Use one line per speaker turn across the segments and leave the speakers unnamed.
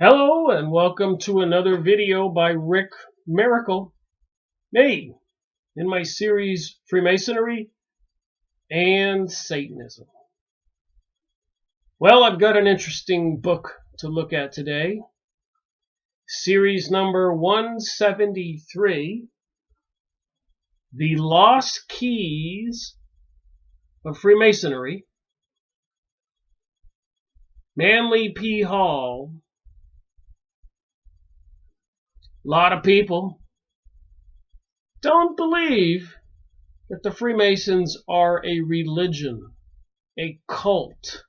Hello and welcome to another video by Rick Miracle, me, in my series Freemasonry and Satanism. Well, I've got an interesting book to look at today. Series number 173, The Lost Keys of Freemasonry, Manly P. Hall. A lot of people don't believe that the Freemasons are a religion, a cult.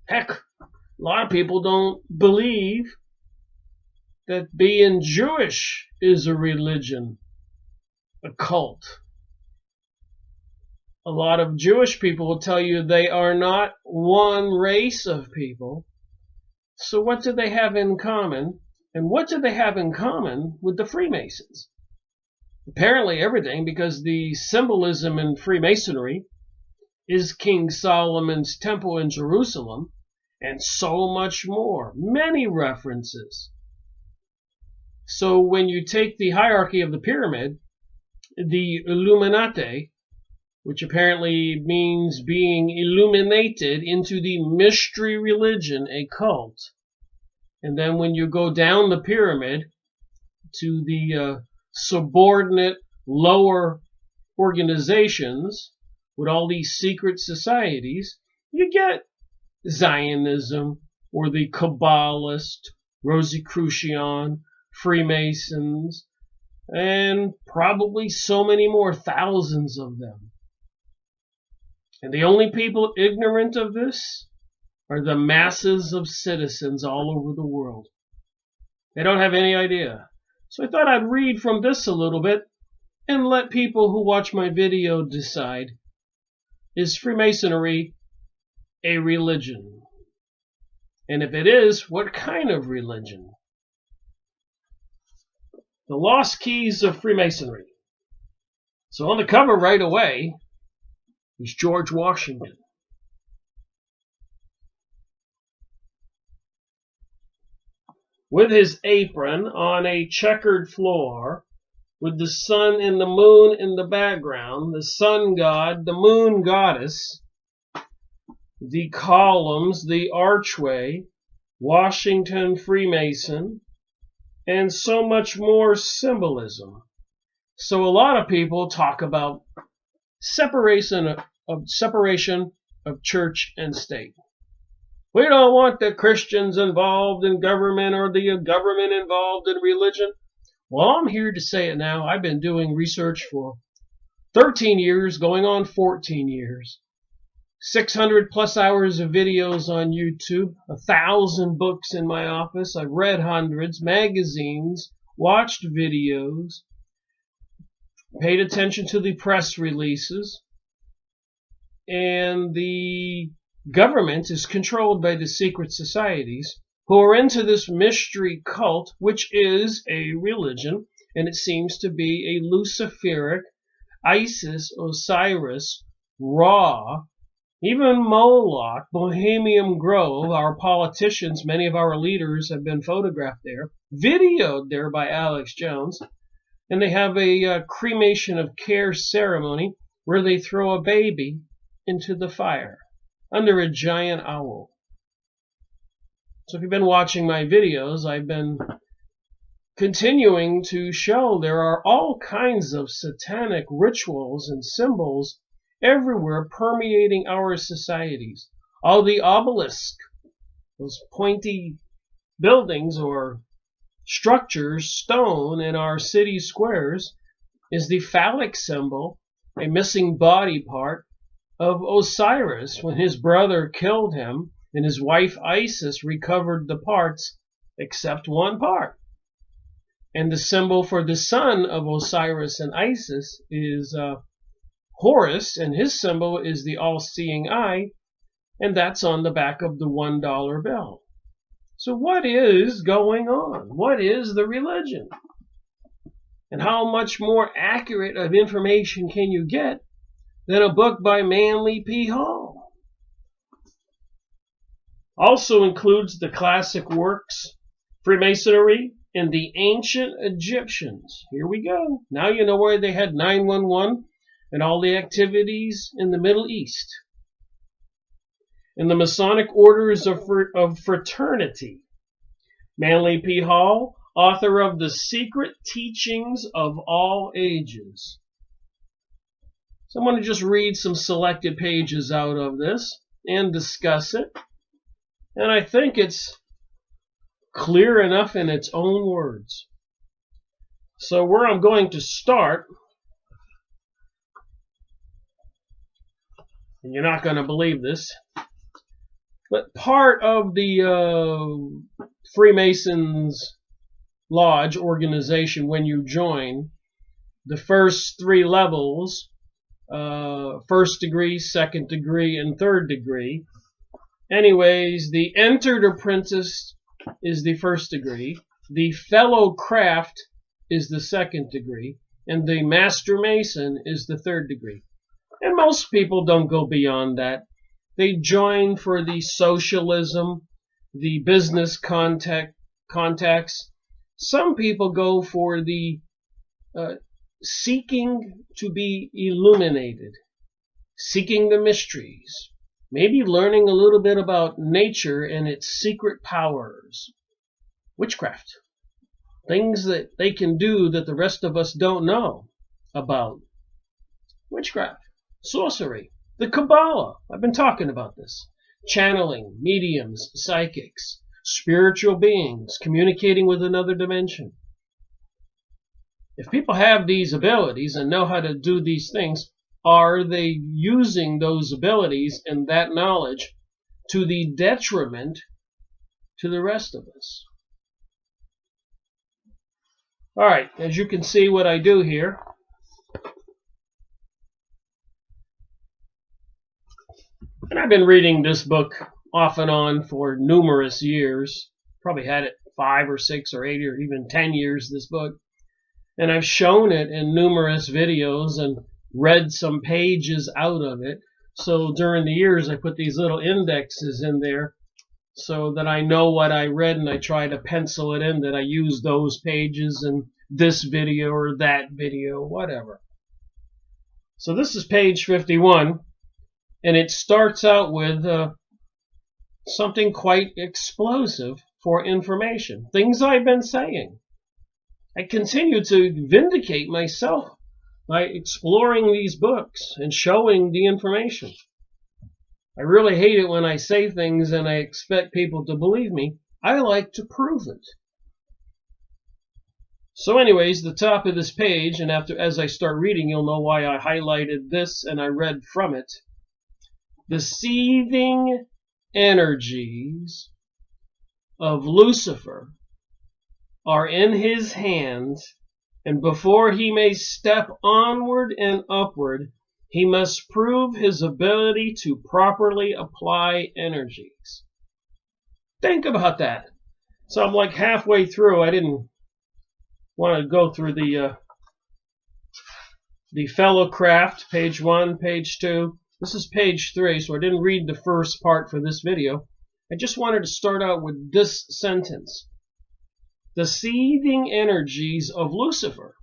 Heck, a lot of people don't believe that being Jewish is a religion, a cult. A lot of Jewish people will tell you they are not one race of people. So what do they have in common? And what do they have in common with the Freemasons? Apparently everything, because the symbolism in Freemasonry is King Solomon's temple in Jerusalem, and so much more. Many references. So when you take the hierarchy of the pyramid, the Illuminati, which apparently means being illuminated into the mystery religion, a cult, and then when you go down the pyramid to the subordinate lower organizations with all these secret societies, you get Zionism or the Kabbalist, Rosicrucian, Freemasons, and probably so many more, thousands of them. And the only people ignorant of this are the masses of citizens all over the world. They don't have any idea. So I thought I'd read from this a little bit and let people who watch my video decide, is Freemasonry a religion? And if it is, what kind of religion? The Lost Keys of Freemasonry. So on the cover right away is George Washington. With his apron on a checkered floor, with the sun and the moon in the background, the sun god, the moon goddess, the columns, the archway, Washington Freemason, and so much more symbolism. So a lot of people talk about separation of church and state. We don't want the Christians involved in government or the government involved in religion. Well, I'm here to say it now. I've been doing research for 13 years, going on 14 years. 600 plus hours of videos on YouTube, 1,000 books in my office. I've read hundreds, magazines, watched videos, paid attention to the press releases, and the government is controlled by the secret societies who are into this mystery cult, which is a religion, and it seems to be a Luciferic, Isis, Osiris, Ra, even Moloch, Bohemian Grove. Our politicians, many of our leaders have been photographed there, videoed there by Alex Jones, and they have a cremation of care ceremony where they throw a baby into the fire under a giant owl. So if you've been watching my videos, I've been continuing to show there are all kinds of satanic rituals and symbols everywhere permeating our societies. All the obelisks, those pointy buildings or structures, stone in our city squares, is the phallic symbol, a missing body part of Osiris when his brother killed him, and his wife Isis recovered the parts except one part. And the symbol for the son of Osiris and Isis is Horus, and his symbol is the all-seeing eye, and that's on the back of the $1 bill. So what is going on? What is the religion? And how much more accurate of information can you get than a book by Manly P. Hall? Also includes the classic works, Freemasonry and the Ancient Egyptians. Here we go. Now you know why they had 911 and all the activities in the Middle East. And the Masonic Orders of Fraternity. Manly P. Hall, author of The Secret Teachings of All Ages. So I'm going to just read some selected pages out of this and discuss it. And I think it's clear enough in its own words. So where I'm going to start, and you're not going to believe this, but part of the Freemasons Lodge organization, when you join, the first 3 levels, first degree, second degree, and third degree. Anyways, the entered apprentice is the first degree, the fellow craft is the second degree, and the master mason is the third degree. And most people don't go beyond that. They join for the socialism, the business contacts. Some people go for the seeking to be illuminated, seeking the mysteries, maybe learning a little bit about nature and its secret powers. Witchcraft. Things that they can do that the rest of us don't know about. Witchcraft. Sorcery. The Kabbalah. I've been talking about this. Channeling, mediums, psychics, spiritual beings, communicating with another dimension. If people have these abilities and know how to do these things, are they using those abilities and that knowledge to the detriment to the rest of us? All right, as you can see what I do here, and I've been reading this book off and on for numerous years, probably had it 5 or 6 or 8 or even 10 years, this book, and I've shown it in numerous videos and read some pages out of it. So during the years I put these little indexes in there so that I know what I read, and I try to pencil it in that I use those pages in this video or that video, whatever. So this is page 51, and it starts out with something quite explosive for information. Things I've been saying. I continue to vindicate myself by exploring these books and showing the information. I really hate it when I say things and I expect people to believe me. I like to prove it. So anyways, the top of this page, and as I start reading, you'll know why I highlighted this and I read from it. The seething energies of Lucifer are in his hands, and before he may step onward and upward, he must prove his ability to properly apply energies. Think about that. So I'm like halfway through. I didn't want to go through the fellow craft, page 1, page 2. This is page 3, so I didn't read the first part for this video. I just wanted to start out with this sentence. The seething energies of Lucifer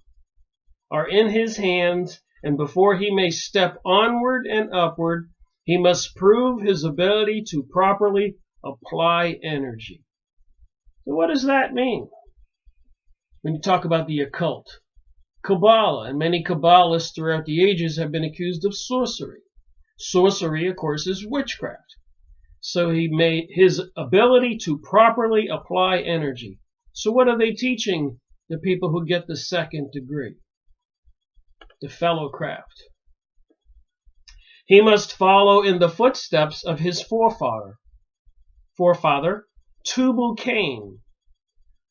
are in his hands, and before he may step onward and upward, he must prove his ability to properly apply energy. So what does that mean? When you talk about the occult, Kabbalah, and many Kabbalists throughout the ages have been accused of sorcery. Sorcery, of course, is witchcraft. So he made his ability to properly apply energy. So what are they teaching the people who get the second degree? The fellow craft. He must follow in the footsteps of his forefather, Tubal-Cain,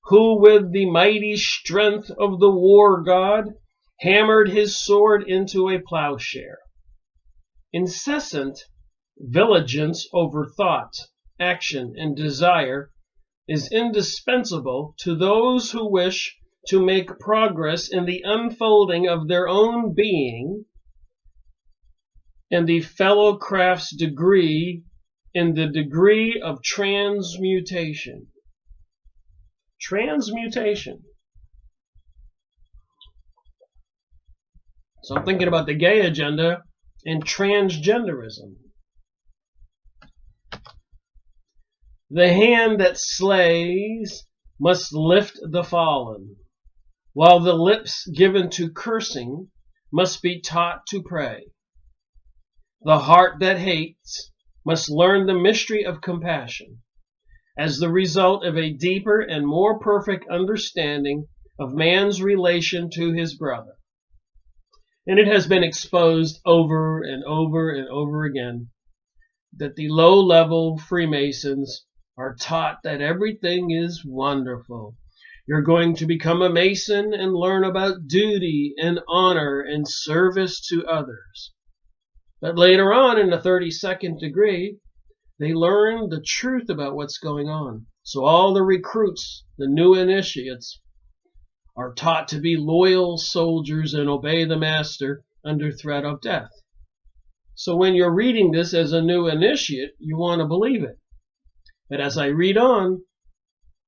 who with the mighty strength of the war god hammered his sword into a plowshare. Incessant vigilance over thought, action, and desire is indispensable to those who wish to make progress in the unfolding of their own being, and the fellow craft's degree in the degree of transmutation. Transmutation. So I'm thinking about the gay agenda and transgenderism. The hand that slays must lift the fallen, while the lips given to cursing must be taught to pray. The heart that hates must learn the mystery of compassion as the result of a deeper and more perfect understanding of man's relation to his brother. And it has been exposed over and over and over again that the low-level Freemasons are taught that everything is wonderful. You're going to become a Mason and learn about duty and honor and service to others. But later on in the 32nd degree, they learn the truth about what's going on. So all the recruits, the new initiates, are taught to be loyal soldiers and obey the master under threat of death. So when you're reading this as a new initiate, you want to believe it. But as I read on,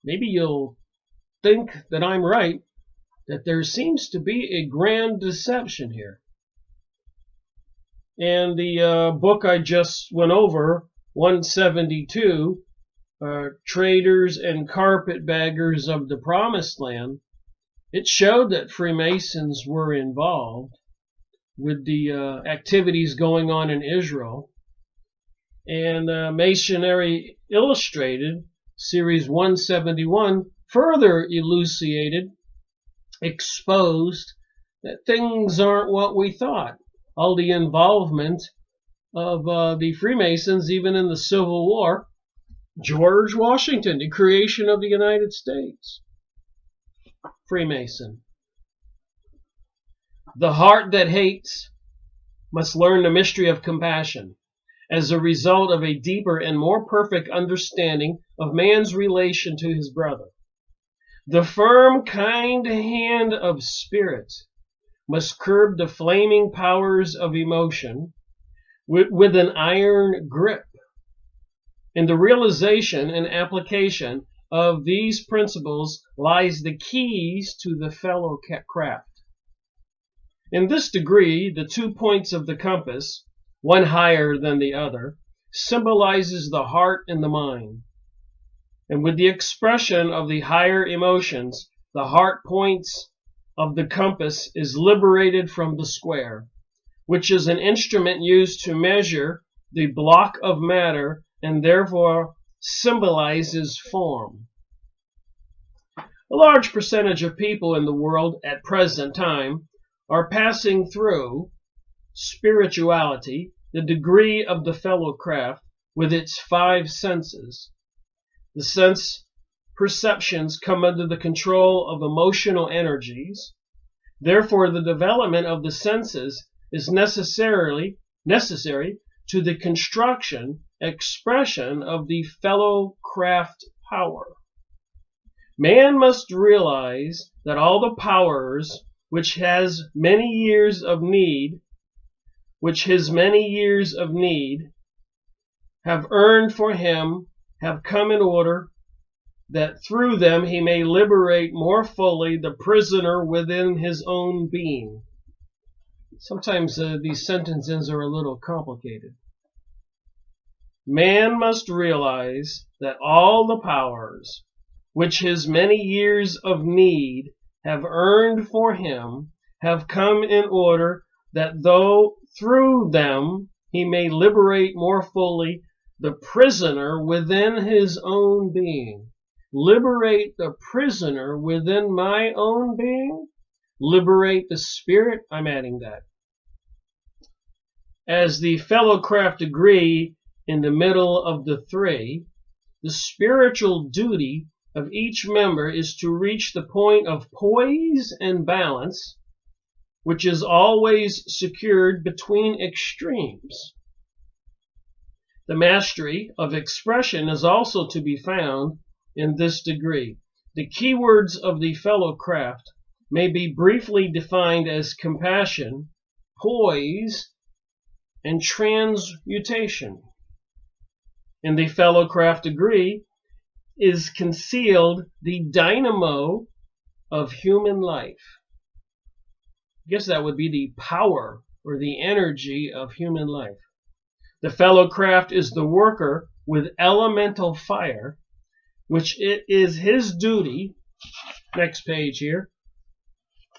maybe you'll think that I'm right, that there seems to be a grand deception here. And the book I just went over, 172, Traders and Carpetbaggers of the Promised Land, it showed that Freemasons were involved with the activities going on in Israel. And Masonry Illustrated, Series 171, further elucidated, exposed that things aren't what we thought. All the involvement of the Freemasons, even in the Civil War, George Washington, the creation of the United States, Freemason. The heart that hates must learn the mystery of compassion as a result of a deeper and more perfect understanding of man's relation to his brother. The firm, kind hand of spirit must curb the flaming powers of emotion with an iron grip. In the realization and application of these principles lies the keys to the fellow craft. In this degree, the 2 points of the compass, one higher than the other, symbolizes the heart and the mind. And with the expression of the higher emotions, the heart points of the compass is liberated from the square, which is an instrument used to measure the block of matter and therefore symbolizes form. A large percentage of people in the world at present time are passing through spirituality, the degree of the fellow craft, with its 5 senses. The sense perceptions come under the control of emotional energies. Therefore, the development of the senses is necessary to the construction, expression of the fellow craft power. Man must realize that all the powers which his many years of need have earned for him have come in order that through them he may liberate more fully the prisoner within his own being. Sometimes these sentences are a little complicated. Man must realize that all the powers which his many years of need have earned for him have come in order that through them he may liberate more fully the prisoner within his own being. Liberate the prisoner within my own being? Liberate the spirit? I'm adding that. As the fellow craft agree in the middle of the 3, the spiritual duty of each member is to reach the point of poise and balance, which is always secured between extremes. The mastery of expression is also to be found in this degree. The keywords of the fellow craft may be briefly defined as compassion, poise, and transmutation. in the fellowcraft degree is concealed the dynamo of human life. I guess that would be the power or the energy of human life. The fellowcraft is the worker with elemental fire, which it is his duty, next page here,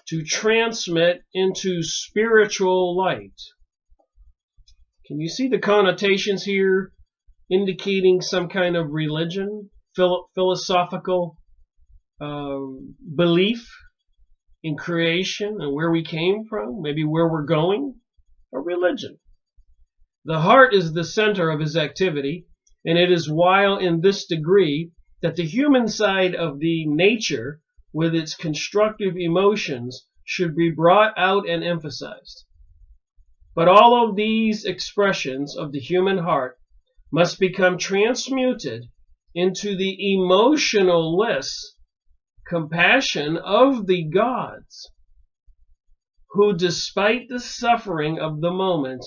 to transmit into spiritual light. Can you see the connotations here indicating some kind of religion, philosophical belief in creation and where we came from, maybe where we're going, or religion? The heart is the center of his activity, and it is while in this degree that the human side of the nature with its constructive emotions should be brought out and emphasized. But all of these expressions of the human heart must become transmuted into the emotionless compassion of the gods, who, despite the suffering of the moment,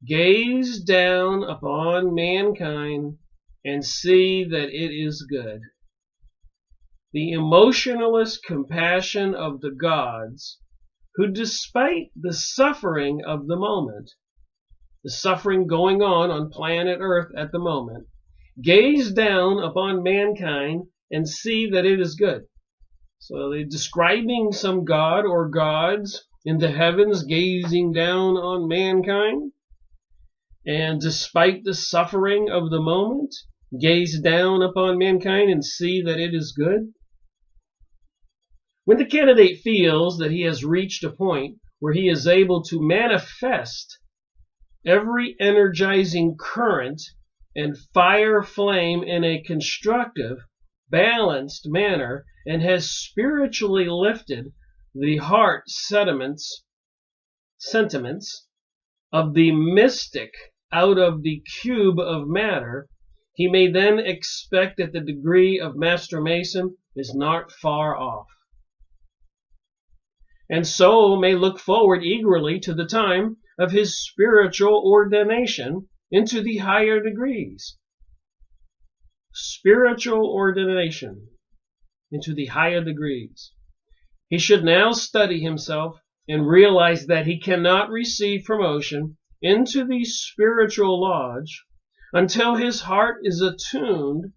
gaze down upon mankind and see that it is good. The emotionless compassion of the gods, who, despite the suffering of the moment, the suffering going on planet Earth at the moment, gaze down upon mankind and see that it is good. So they're describing some god or gods in the heavens gazing down on mankind, and despite the suffering of the moment, gaze down upon mankind and see that it is good. When the candidate feels that he has reached a point where he is able to manifest every energizing current and fire flame in a constructive, balanced manner, and has spiritually lifted the heart sentiments of the mystic out of the cube of matter, he may then expect that the degree of Master Mason is not far off, and so may look forward eagerly to the time of his spiritual ordination into the higher degrees. Spiritual ordination into the higher degrees. He should now study himself and realize that he cannot receive promotion into the spiritual lodge until his heart is attuned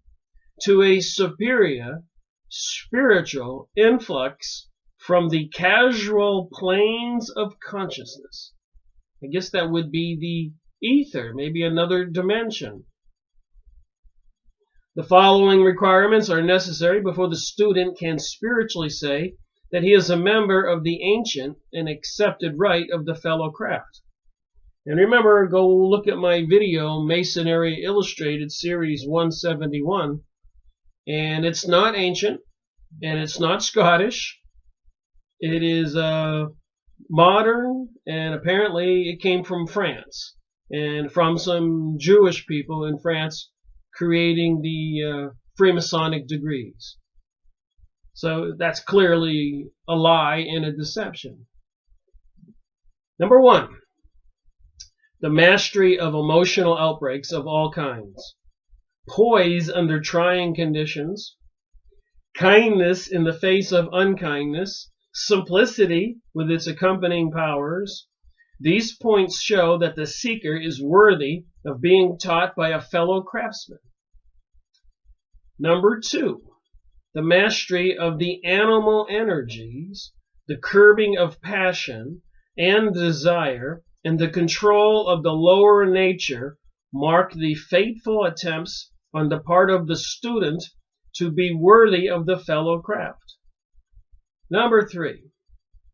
to a superior spiritual influx from the causal planes of consciousness. I guess that would be the ether, maybe another dimension. The following requirements are necessary before the student can spiritually say that he is a member of the ancient and accepted rite of the fellow craft. And remember, go look at my video, Masonry Illustrated, Series 171. And it's not ancient, and it's not Scottish. It is modern, and apparently it came from France, and from some Jewish people in France creating the Freemasonic degrees. So that's clearly a lie and a deception. Number 1, the mastery of emotional outbreaks of all kinds, poise under trying conditions, kindness in the face of unkindness, simplicity with its accompanying powers. These points show that the seeker is worthy of being taught by a fellow craftsman. Number 2, the mastery of the animal energies, the curbing of passion and desire, and the control of the lower nature mark the faithful attempts on the part of the student to be worthy of the fellow craft. Number 3,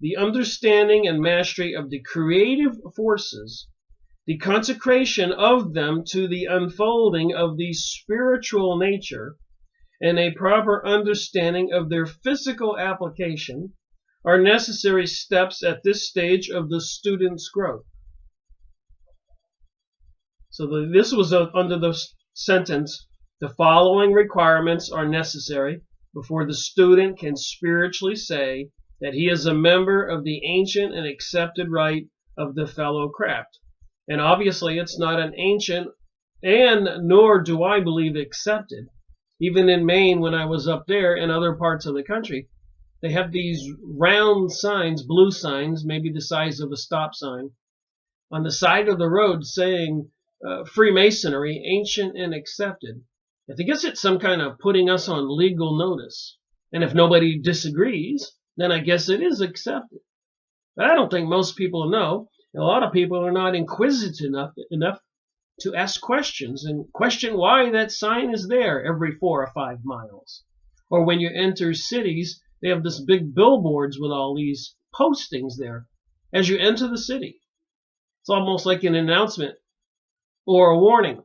the understanding and mastery of the creative forces, the consecration of them to the unfolding of the spiritual nature, and a proper understanding of their physical application are necessary steps at this stage of the student's growth. So this was under the sentence, the following requirements are necessary before the student can spiritually say that he is a member of the ancient and accepted rite of the fellow craft. And obviously it's not an ancient and nor do I believe accepted. Even in Maine, when I was up there and other parts of the country, they have these round signs, blue signs, maybe the size of a stop sign, on the side of the road saying Freemasonry, ancient and accepted. I guess it's some kind of putting us on legal notice. And if nobody disagrees, then I guess it is accepted. But I don't think most people know. A lot of people are not inquisitive enough to ask questions and question why that sign is there every 4 or 5 miles. Or when you enter cities, they have this big billboards with all these postings there as you enter the city. It's almost like an announcement or a warning.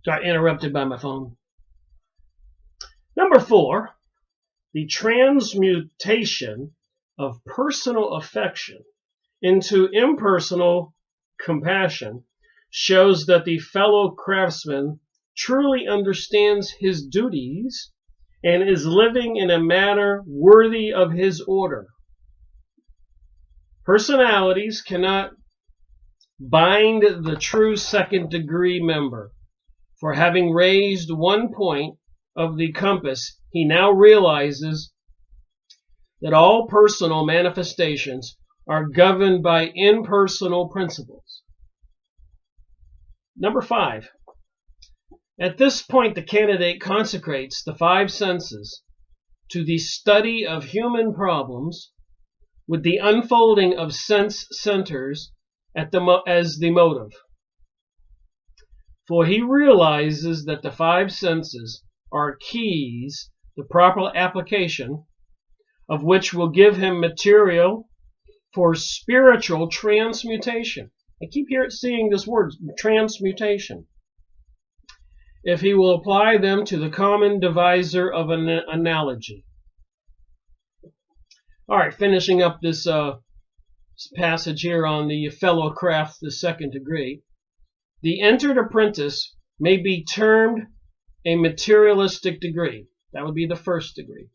Got interrupted by my phone. Number 4, the transmutation of personal affection into impersonal compassion shows that the fellow craftsman truly understands his duties and is living in a manner worthy of his order. Personalities cannot bind the true second-degree member. For having raised one point of the compass, he now realizes that all personal manifestations are governed by impersonal principles. Number 5. At this point, the candidate consecrates the 5 senses to the study of human problems with the unfolding of sense centers as the motive. For he realizes that the 5 senses are keys, the proper application of which will give him material for spiritual transmutation. I keep seeing this word, transmutation. If he will apply them to the common divisor of an analogy. All right, finishing up this passage here on the fellow craft, the second degree. The entered apprentice may be termed a materialistic degree. That would be the first degree.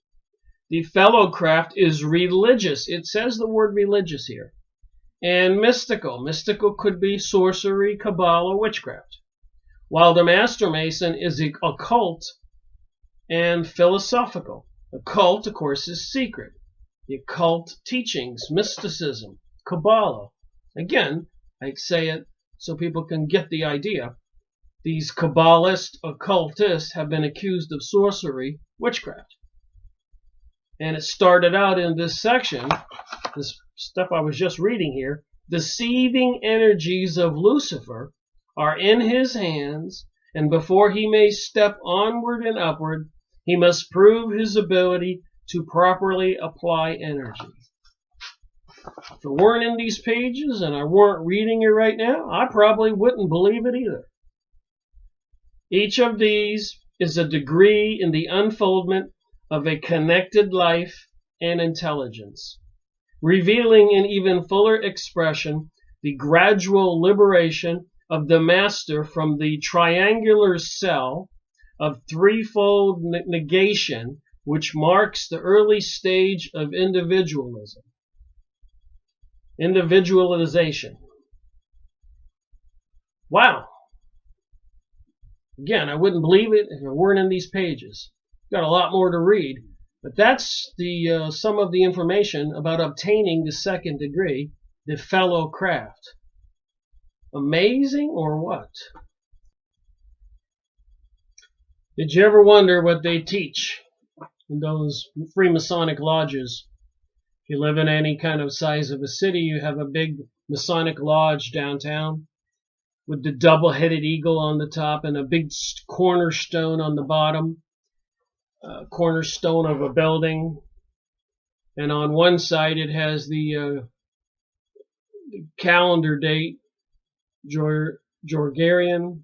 The fellow craft is religious. It says the word religious here. And mystical. Mystical could be sorcery, Kabbalah, witchcraft. While the Master Mason is occult and philosophical. Occult, of course, is secret. The occult teachings, mysticism, Kabbalah. Again, I say it so people can get the idea. These Kabbalists, occultists have been accused of sorcery, witchcraft. And it started out in this section, this stuff I was just reading here. The seething energies of Lucifer are in his hands, and before he may step onward and upward, he must prove his ability to properly apply energy. If it weren't in these pages and I weren't reading it right now, I probably wouldn't believe it either. Each of these is a degree in the unfoldment of a connected life and intelligence, revealing in even fuller expression the gradual liberation of the master from the triangular cell of threefold negation which marks the early stage of individualization. Wow. Again, I wouldn't believe it if it weren't in these pages. Got a lot more to read, but that's the some of the information about obtaining the second degree, the fellow craft. Amazing or what? Did you ever wonder what they teach in those Freemasonic lodges? If you live in any kind of size of a city, you have a big Masonic lodge downtown with the double-headed eagle on the top and a big cornerstone on the bottom, cornerstone of a building. And on one side it has the calendar date, Georgian,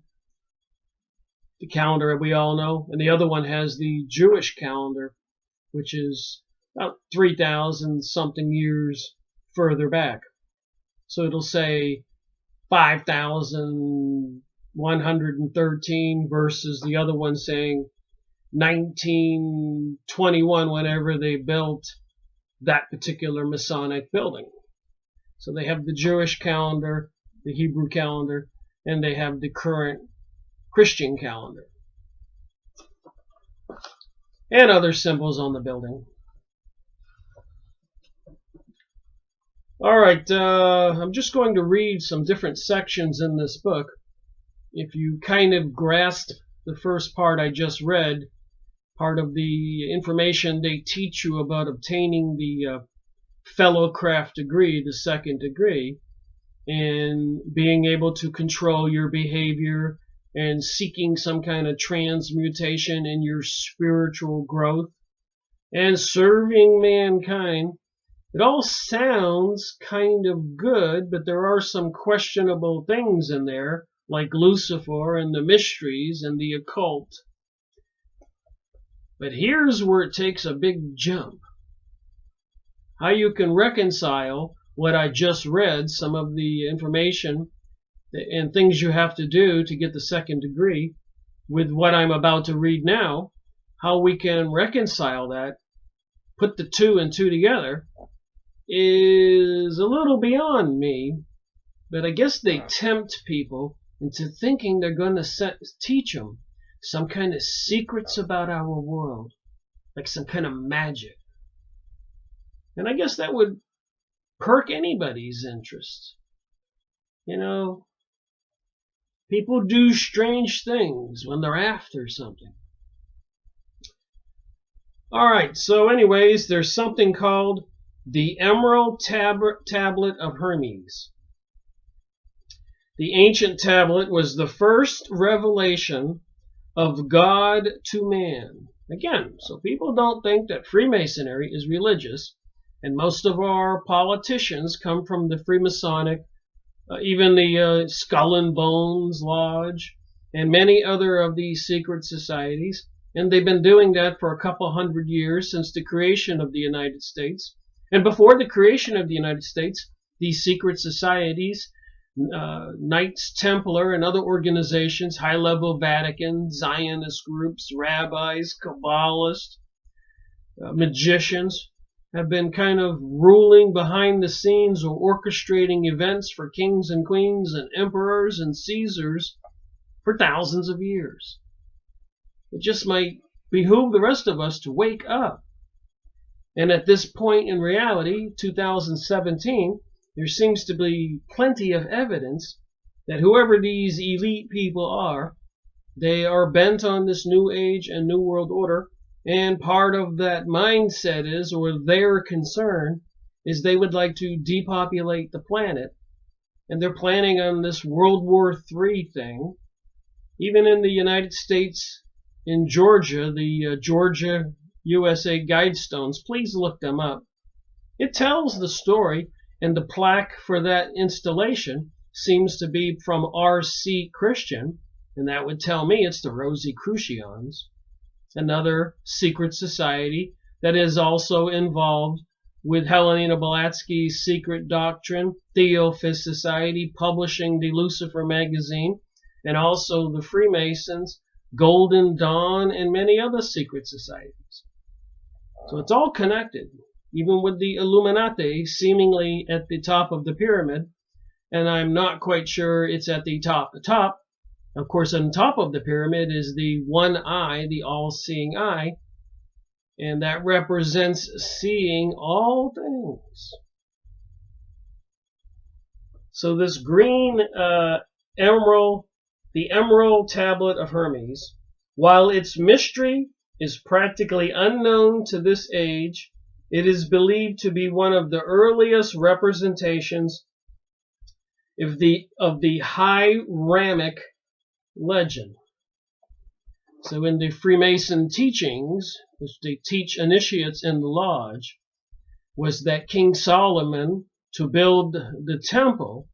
the calendar we all know, and the other one has the Jewish calendar, which is about 3,000 something years further back. So it'll say 5,113 versus the other one saying 1921, whenever they built that particular Masonic building. So they have the Jewish calendar the Hebrew calendar, and they have the current Christian calendar, and other symbols on the building. All right, I'm just going to read some different sections in this book. If you kind of grasp the first part I just read, part of the information they teach you about obtaining the fellowcraft degree, the second degree, and being able to control your behavior and seeking some kind of transmutation in your spiritual growth and serving mankind. It all sounds kind of good, but there are some questionable things in there, like Lucifer and the mysteries and the occult. But here's where it takes a big jump. How you can reconcile what I just read, some of the information and things you have to do to get the second degree, with what I'm about to read now, how we can reconcile that, put the two and two together, is a little beyond me. But I guess they tempt people into thinking they're going to teach them some kind of secrets about our world, like some kind of magic. And I guess that would perk anybody's interest. You know, people do strange things when they're after something. All right, so anyways, there's something called the Emerald Tablet of Hermes. The ancient tablet was the first revelation of God to man. Again, so people don't think that Freemasonry is religious, and most of our politicians come from the Freemasonic, even the Skull and Bones Lodge, and many other of these secret societies, and they've been doing that for a couple hundred years since the creation of the United States. And before the creation of the United States, these secret societies, Knights Templar and other organizations, high-level Vatican, Zionist groups, rabbis, Kabbalists, magicians, have been kind of ruling behind the scenes or orchestrating events for kings and queens and emperors and Caesars for thousands of years. It just might behoove the rest of us to wake up. And at this point in reality, 2017, there seems to be plenty of evidence that whoever these elite people are, they are bent on this new age and new world order. And part of that mindset is, or their concern, is they would like to depopulate the planet. And they're planning on this World War III thing. Even in the United States, in Georgia, the Georgia USA Guidestones, please look them up. It tells the story, and the plaque for that installation seems to be from R.C. Christian, and that would tell me it's the Rosicrucians, another secret society that is also involved with Helena Blavatsky's secret doctrine, Theophist Society, publishing the Lucifer magazine, and also the Freemasons, Golden Dawn, and many other secret societies. So it's all connected, even with the Illuminati seemingly at the top of the pyramid, and I'm not quite sure it's at the top. Of course, on top of the pyramid is the one eye, the all-seeing eye, and that represents seeing all things. So this green emerald, the Emerald Tablet of Hermes, while its mystery is practically unknown to this age, it is believed to be one of the earliest representations of the Hieramic legend. So in the Freemason teachings, which they teach initiates in the lodge, was that King Solomon, to build the temple,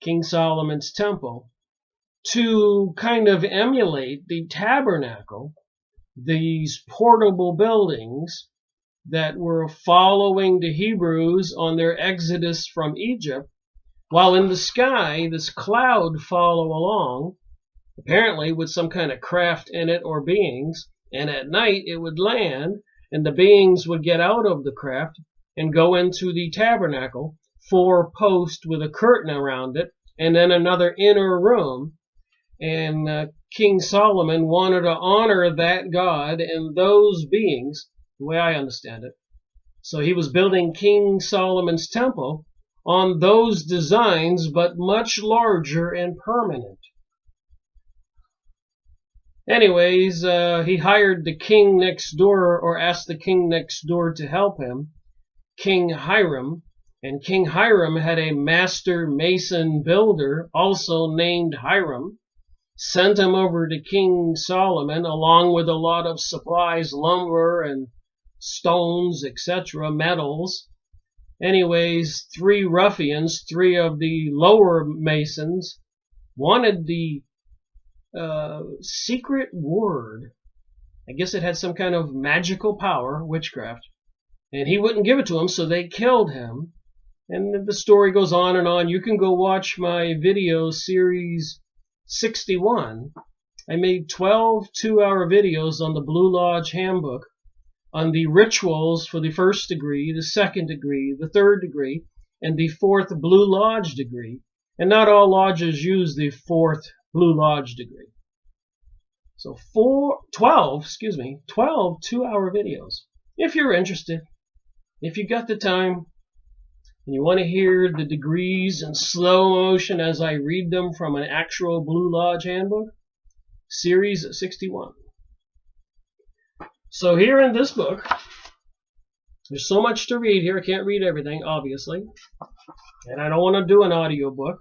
King Solomon's temple, to kind of emulate the tabernacle, these portable buildings that were following the Hebrews on their exodus from Egypt, while in the sky this cloud follow along, apparently with some kind of craft in it or beings, and at night it would land and the beings would get out of the craft and go into the tabernacle, 4-post with a curtain around it, and then another inner room. And King Solomon wanted to honor that God and those beings, the way I understand it. So he was building King Solomon's temple on those designs, but much larger and permanent. Anyways, he hired the king next door, or asked the king next door to help him, King Hiram. And King Hiram had a master mason builder, also named Hiram, sent him over to King Solomon along with a lot of supplies, lumber and stones, etc., metals. Anyways, 3 ruffians, 3 of the lower masons, wanted the secret word. I guess it had some kind of magical power, witchcraft, and he wouldn't give it to them, so they killed him. And the story goes on and on. You can go watch my video series 61. I made 12 2-hour videos on the Blue Lodge handbook on the rituals for the 1st degree, the 2nd degree, the 3rd degree, and the 4th Blue Lodge degree. And not all lodges use the 4th Blue Lodge degree. So 12 2-hour videos. If you're interested, if you got the time, and you want to hear the degrees in slow motion as I read them from an actual Blue Lodge handbook, series 61. So here in this book, there's so much to read here. I can't read everything, obviously, and I don't want to do an audio book.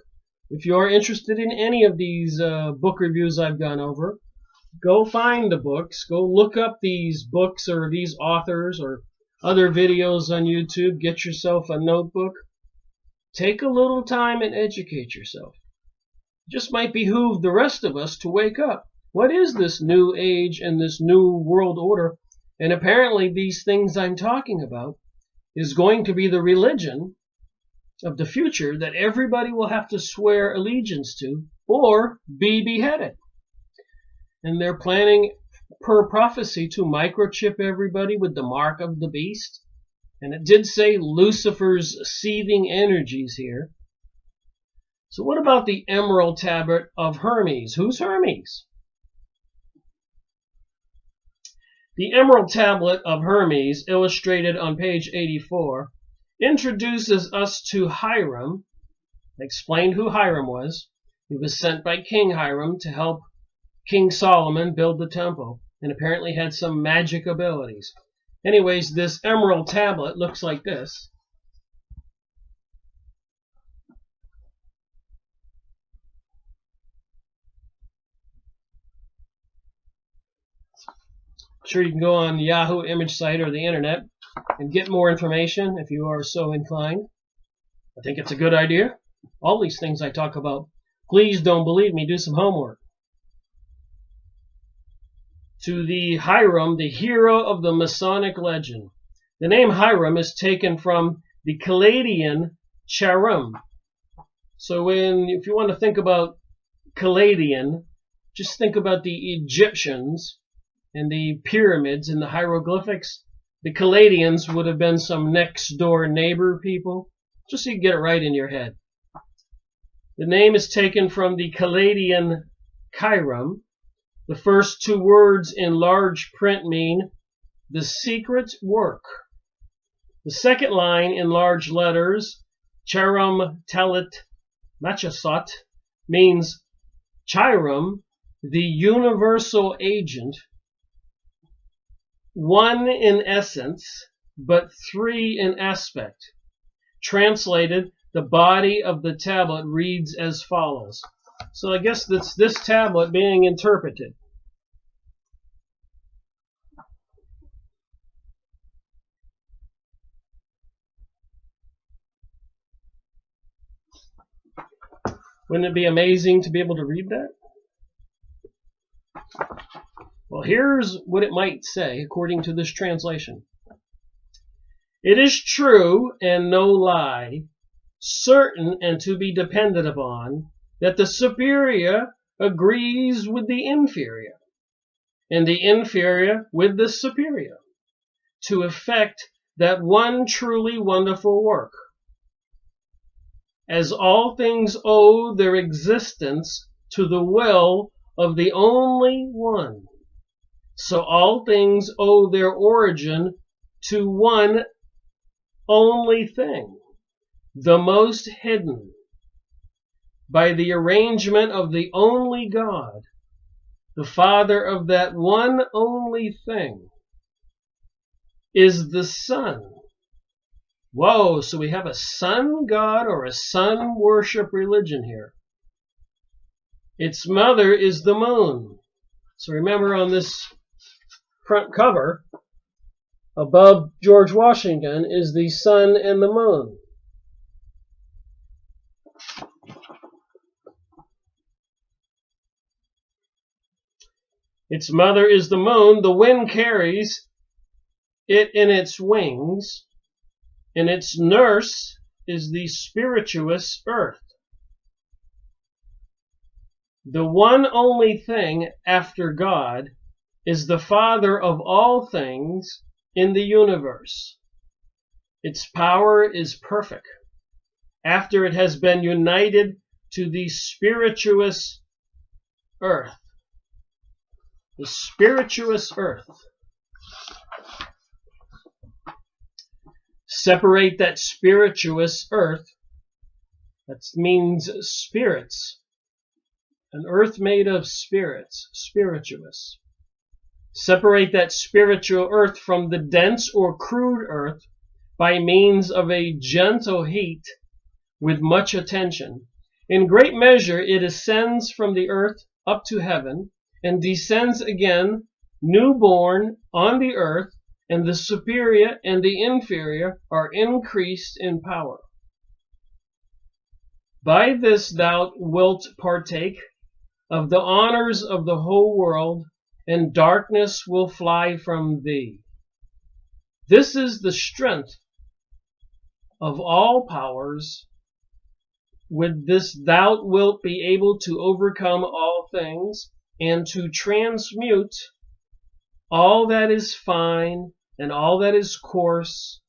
If you're interested in any of these book reviews I've gone over, go find the books. Go look up these books or these authors or other videos on YouTube. Get yourself a notebook. Take a little time and educate yourself. It just might behoove the rest of us to wake up. What is this new age and this new world order? And apparently these things I'm talking about is going to be the religion of the future that everybody will have to swear allegiance to or be beheaded. And they're planning, per prophecy, to microchip everybody with the mark of the beast. And it did say Lucifer's seething energies here. So what about the Emerald Tablet of Hermes? Who's Hermes? The Emerald Tablet of Hermes, illustrated on page 84, introduces us to Hiram. I explained who Hiram was. He was sent by King Hiram to help King Solomon build the temple, and apparently had some magic abilities. Anyways, this emerald tablet looks like this. Sure, you can go on the Yahoo image site or the internet and get more information if you are so inclined. I think it's a good idea. All these things I talk about, please don't believe me, do some homework. To the Hiram, the hero of the Masonic legend. The name Hiram is taken from the Chaldean Charum. So if you want to think about Chaldean, just think about the Egyptians and the pyramids and the hieroglyphics. The Chaldeans would have been some next door neighbor people, just so you get it right in your head. The name is taken from the Chaldean Chirum. The first 2 words in large print mean the secret work. The second line in large letters, Charum Talit Machasot, means Chirum, the universal agent, 1 in essence, but 3 in aspect. Translated, the body of the tablet reads as follows. So I guess that's this tablet being interpreted. Wouldn't it be amazing to be able to read that? Well, here's what it might say according to this translation. It is true and no lie, certain and to be depended upon, that the superior agrees with the inferior, and the inferior with the superior, to effect that one truly wonderful work. as all things owe their existence to the will of the only one. So all things owe their origin to one only thing, the most hidden, by the arrangement of the only God, the Father of that one only thing, is the Son. Whoa, so we have a sun god or a sun worship religion here. Its mother is the moon. So remember, on this front cover, above George Washington is the sun and the moon. Its mother is the moon. The wind carries it in its wings, and its nurse is the spirituous earth. The one only thing after God is the Father of all things in the universe. Its power is perfect after it has been united to the spirituous earth. The spirituous earth. Separate that spirituous earth. That means spirits. An earth made of spirits, spirituous. Separate that spiritual earth from the dense or crude earth by means of a gentle heat with much attention. In great measure it ascends from the earth up to heaven and descends again, newborn, on the earth, and the superior and the inferior are increased in power. By this thou wilt partake of the honors of the whole world, and darkness will fly from thee. This is the strength of all powers. With this thou wilt be able to overcome all things, and to transmute all that is fine and all that is coarse.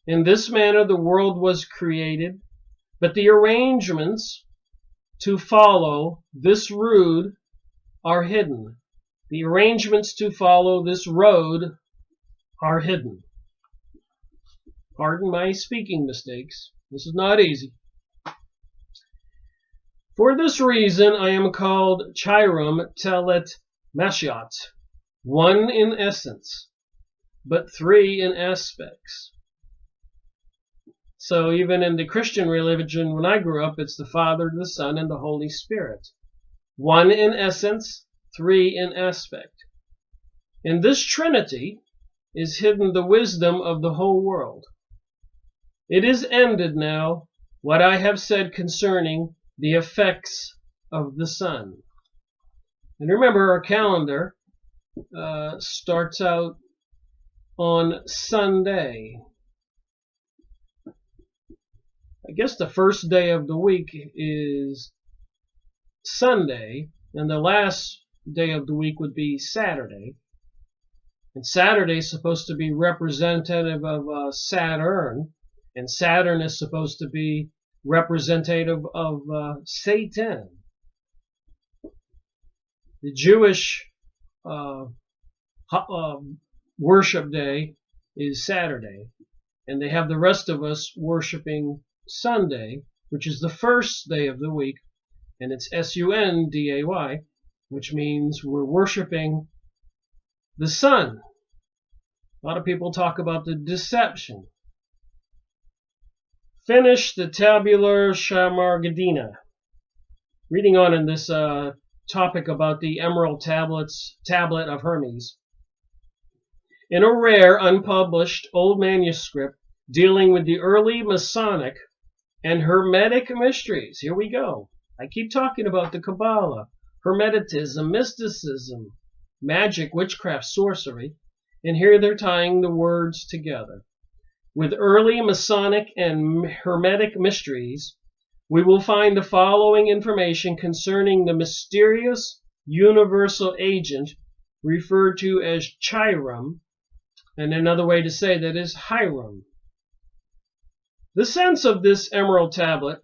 In this manner the world was created, but the arrangements to follow this road are hidden. The arrangements to follow this road are hidden. Pardon my speaking mistakes. This is not easy. For this reason I am called Chirum Telet Mashiach, one in essence, but three in aspects. So even in the Christian religion, when I grew up, it's the Father, the Son, and the Holy Spirit. One in essence, three in aspect. In this Trinity is hidden the wisdom of the whole world. It is ended now what I have said concerning the effects of the sun. And remember, our calendar starts out on Sunday. I guess the first day of the week is Sunday, and the last day of the week would be Saturday. And Saturday is supposed to be representative of Saturn, and Saturn is supposed to be representative of Satan. The Jewish worship day is Saturday, and they have the rest of us worshiping Sunday, which is the first day of the week, and it's Sunday, which means we're worshiping the sun. A lot of people talk about the deception. Finish the tabular Shamargadina. Reading on in this topic about the emerald tablet of Hermes. In a rare, unpublished old manuscript dealing with the early Masonic and Hermetic mysteries. Here we go. I keep talking about the Kabbalah, Hermeticism, mysticism, magic, witchcraft, sorcery, and here they're tying the words together. With early Masonic and Hermetic mysteries, we will find the following information concerning the mysterious universal agent referred to as Chirum, and another way to say that is Hiram. The sense of this emerald tablet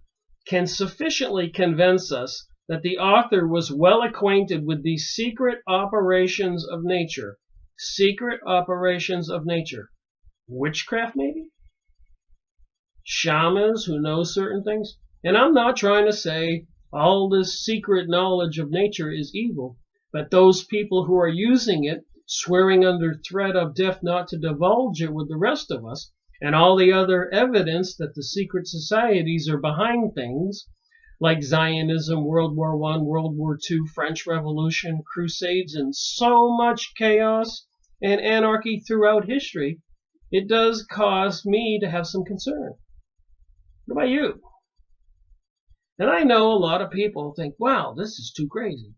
can sufficiently convince us that the author was well acquainted with the secret operations of nature. Secret operations of nature. Witchcraft, maybe? Shamans who know certain things? And I'm not trying to say all this secret knowledge of nature is evil, but those people who are using it, swearing under threat of death not to divulge it with the rest of us, and all the other evidence that the secret societies are behind things, like Zionism, World War I, World War II, French Revolution, Crusades, and so much chaos and anarchy throughout history, it does cause me to have some concern. What about you? And I know a lot of people think, wow, this is too crazy.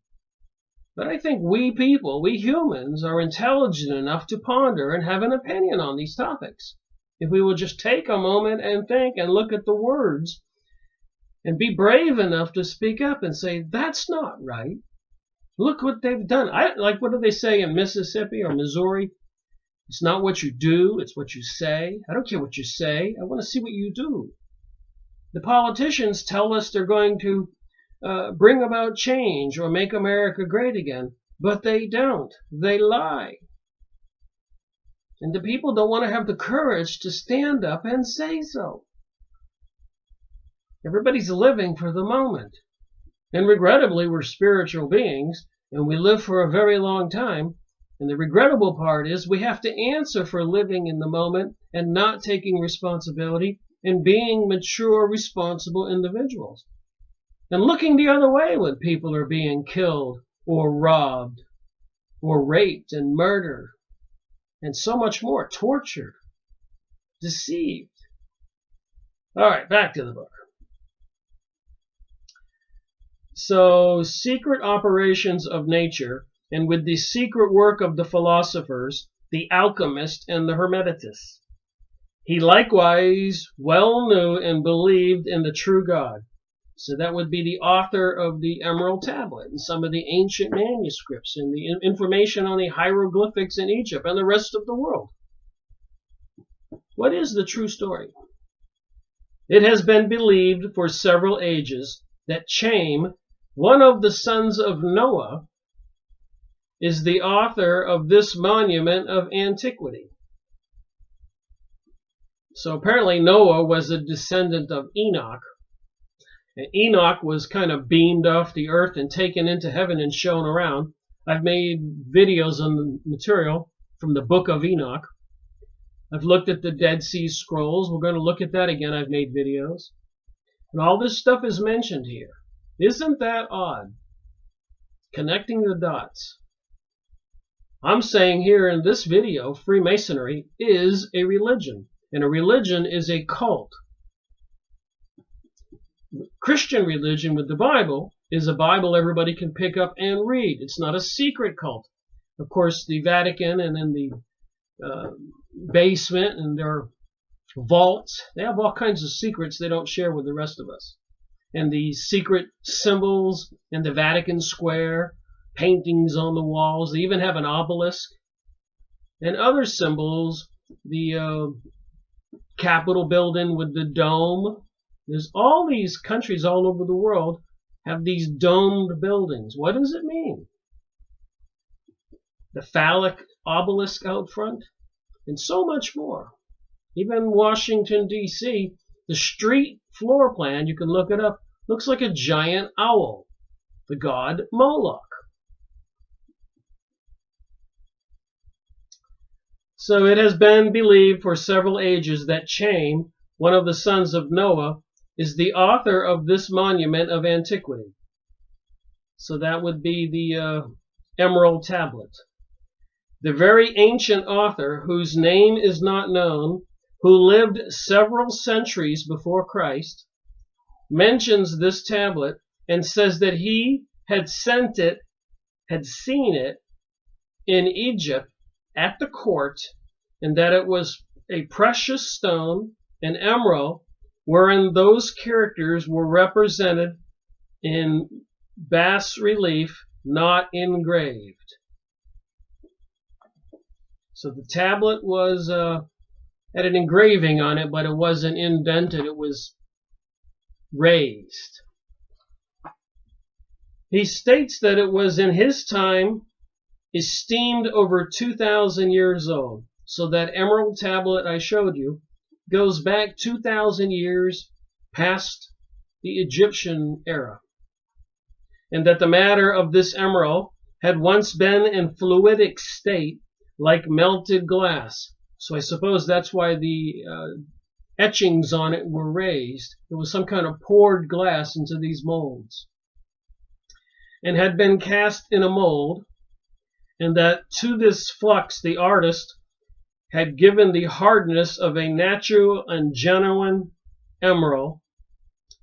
But I think we people, we humans, are intelligent enough to ponder and have an opinion on these topics. If we will just take a moment and think and look at the words and be brave enough to speak up and say, that's not right. Look what they've done. What do they say in Mississippi or Missouri? It's not what you do, it's what you say. I don't care what you say. I want to see what you do. The politicians tell us they're going to bring about change or make America great again, but they don't. They lie. And the people don't want to have the courage to stand up and say so. Everybody's living for the moment. And regrettably, we're spiritual beings, and we live for a very long time. And the regrettable part is we have to answer for living in the moment and not taking responsibility and being mature, responsible individuals. And looking the other way when people are being killed or robbed or raped and murdered and so much more, tortured, deceived. All right, back to the book. So, secret operations of nature, and with the secret work of the philosophers, the alchemists, and the hermetists. He likewise well knew and believed in the true God. So that would be the author of the Emerald Tablet and some of the ancient manuscripts and the information on the hieroglyphics in Egypt and the rest of the world. What is the true story? It has been believed for several ages that Chaim, one of the sons of Noah, is the author of this monument of antiquity. So apparently Noah was a descendant of Enoch. And Enoch was kind of beamed off the earth and taken into heaven and shown around. I've made videos on the material from the book of Enoch. I've looked at the Dead Sea Scrolls. We're going to look at that again. I've made videos. And all this stuff is mentioned here. Isn't that odd? Connecting the dots. I'm saying here in this video, Freemasonry is a religion. And a religion is a cult. Christian religion with the Bible is a Bible everybody can pick up and read. It's not a secret cult. Of course, the Vatican and in the basement and their vaults, they have all kinds of secrets they don't share with the rest of us. And the secret symbols in the Vatican Square, paintings on the walls, they even have an obelisk. And other symbols, the Capitol building with the dome. There's all these countries all over the world have these domed buildings. What does it mean? The phallic obelisk out front, and so much more. Even Washington, D.C., the street floor plan, you can look it up, looks like a giant owl, the god Moloch. So it has been believed for several ages that Chaim, one of the sons of Noah, is the author of this monument of antiquity. So that would be the Emerald Tablet. The very ancient author, whose name is not known, who lived several centuries before Christ, mentions this tablet and says that he had seen it in Egypt at the court, and that it was a precious stone, an emerald, wherein those characters were represented in bas relief, not engraved. So the tablet was had an engraving on it, but it wasn't indented, it was raised. He states that it was in his time esteemed over 2,000 years old. So that emerald tablet I showed you goes back 2,000 years past the Egyptian era. And that the matter of this emerald had once been in fluidic state like melted glass. So I suppose that's why the etchings on it were raised. It was some kind of poured glass into these molds. And had been cast in a mold, and that to this flux the artist had given the hardness of a natural and genuine emerald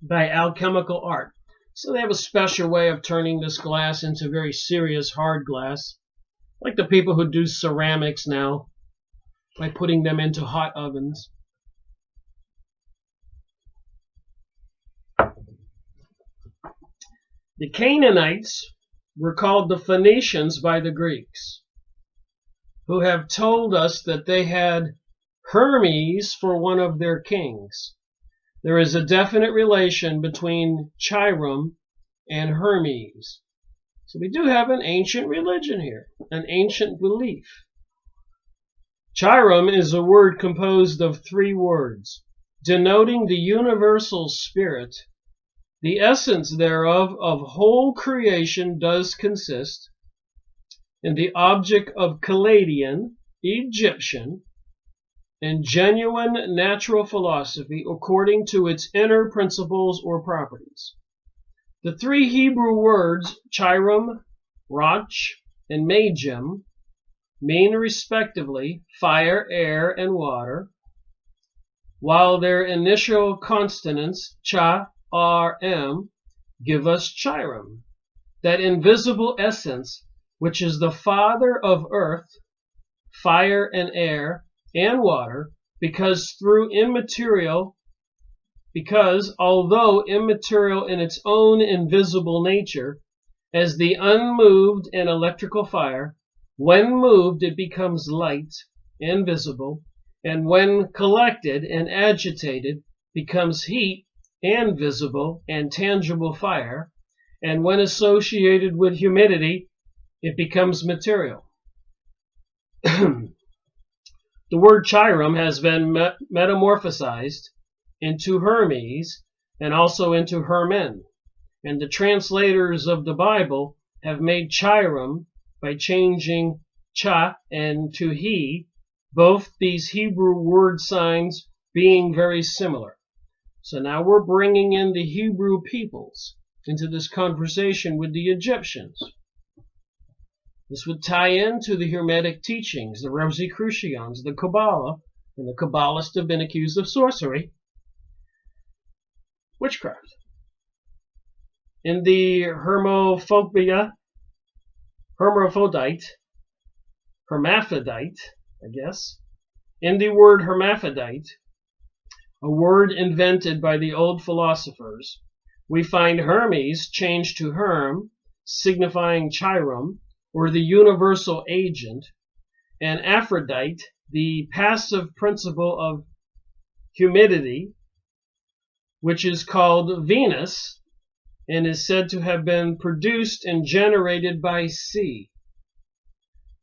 by alchemical art. So they have a special way of turning this glass into very serious hard glass, like the people who do ceramics now, by putting them into hot ovens. The Canaanites were called the Phoenicians by the Greeks, who have told us that they had Hermes for one of their kings. There is a definite relation between Chiron and Hermes. So we do have an ancient religion here, an ancient belief. Chiron is a word composed of 3 words, denoting the universal spirit. The essence thereof of whole creation does consist in the object of Chaldean, Egyptian, and genuine natural philosophy according to its inner principles or properties. The 3 Hebrew words, Chiram, Rach, and Magem, mean respectively fire, air, and water, while their initial consonants, Cha, R, M, give us Chiram, that invisible essence which is the father of earth, fire, and air, and water, because although immaterial in its own invisible nature, as the unmoved and electrical fire, when moved it becomes light and visible, and when collected and agitated becomes heat and visible and tangible fire, and when associated with humidity it becomes material. The word Chiram has been metamorphosized into Hermes and also into Hermen. And the translators of the Bible have made Chiram by changing Cha and to he, both these Hebrew word signs being very similar. So now we're bringing in the Hebrew peoples into this conversation with the Egyptians. This would tie into the Hermetic teachings, the Rosicrucians, the Kabbalah, and the Kabbalists have been accused of sorcery, witchcraft. In the hermaphrodite, in the word hermaphrodite, a word invented by the old philosophers, we find Hermes changed to Herm, signifying Chiram, or the universal agent, and Aphrodite, the passive principle of humidity, which is called Venus, and is said to have been produced and generated by sea.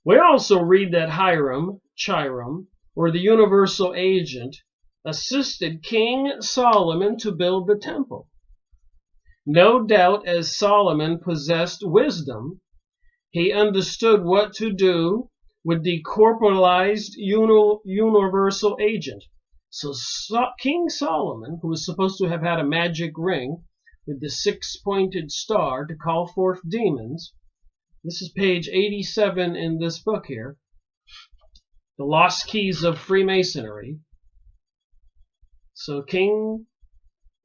We also read that Hiram, Chiram, or the universal agent, assisted King Solomon to build the temple. No doubt as Solomon possessed wisdom, he understood what to do with the corporalized universal agent. So King Solomon, who was supposed to have had a magic ring with the 6-pointed star to call forth demons, this is page 87 in this book here, The Lost Keys of Freemasonry. So King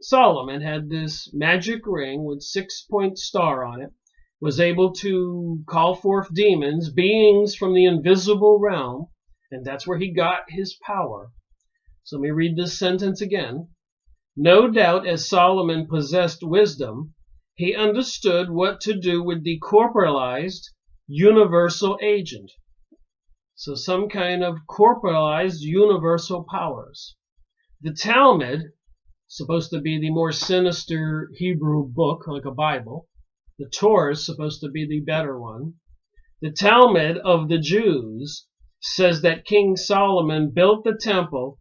Solomon had this magic ring with 6-point star on it, was able to call forth demons, beings from the invisible realm, and that's where he got his power. So let me read this sentence again. No doubt as Solomon possessed wisdom, he understood what to do with the corporalized universal agent. So some kind of corporalized universal powers. The Talmud, supposed to be the more sinister Hebrew book, like a Bible. The Torah is supposed to be the better one. The Talmud of the Jews says that King Solomon built the temple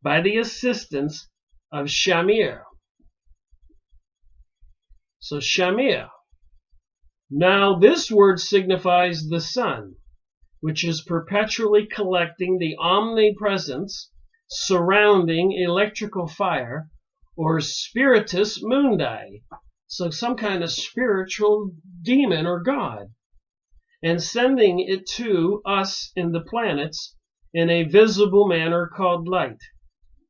by the assistance of Shamir. So Shamir. Now this word signifies the sun, which is perpetually collecting the omnipresence surrounding electrical fire, or spiritus mundi, so some kind of spiritual demon or god, and sending it to us in the planets in a visible manner called light.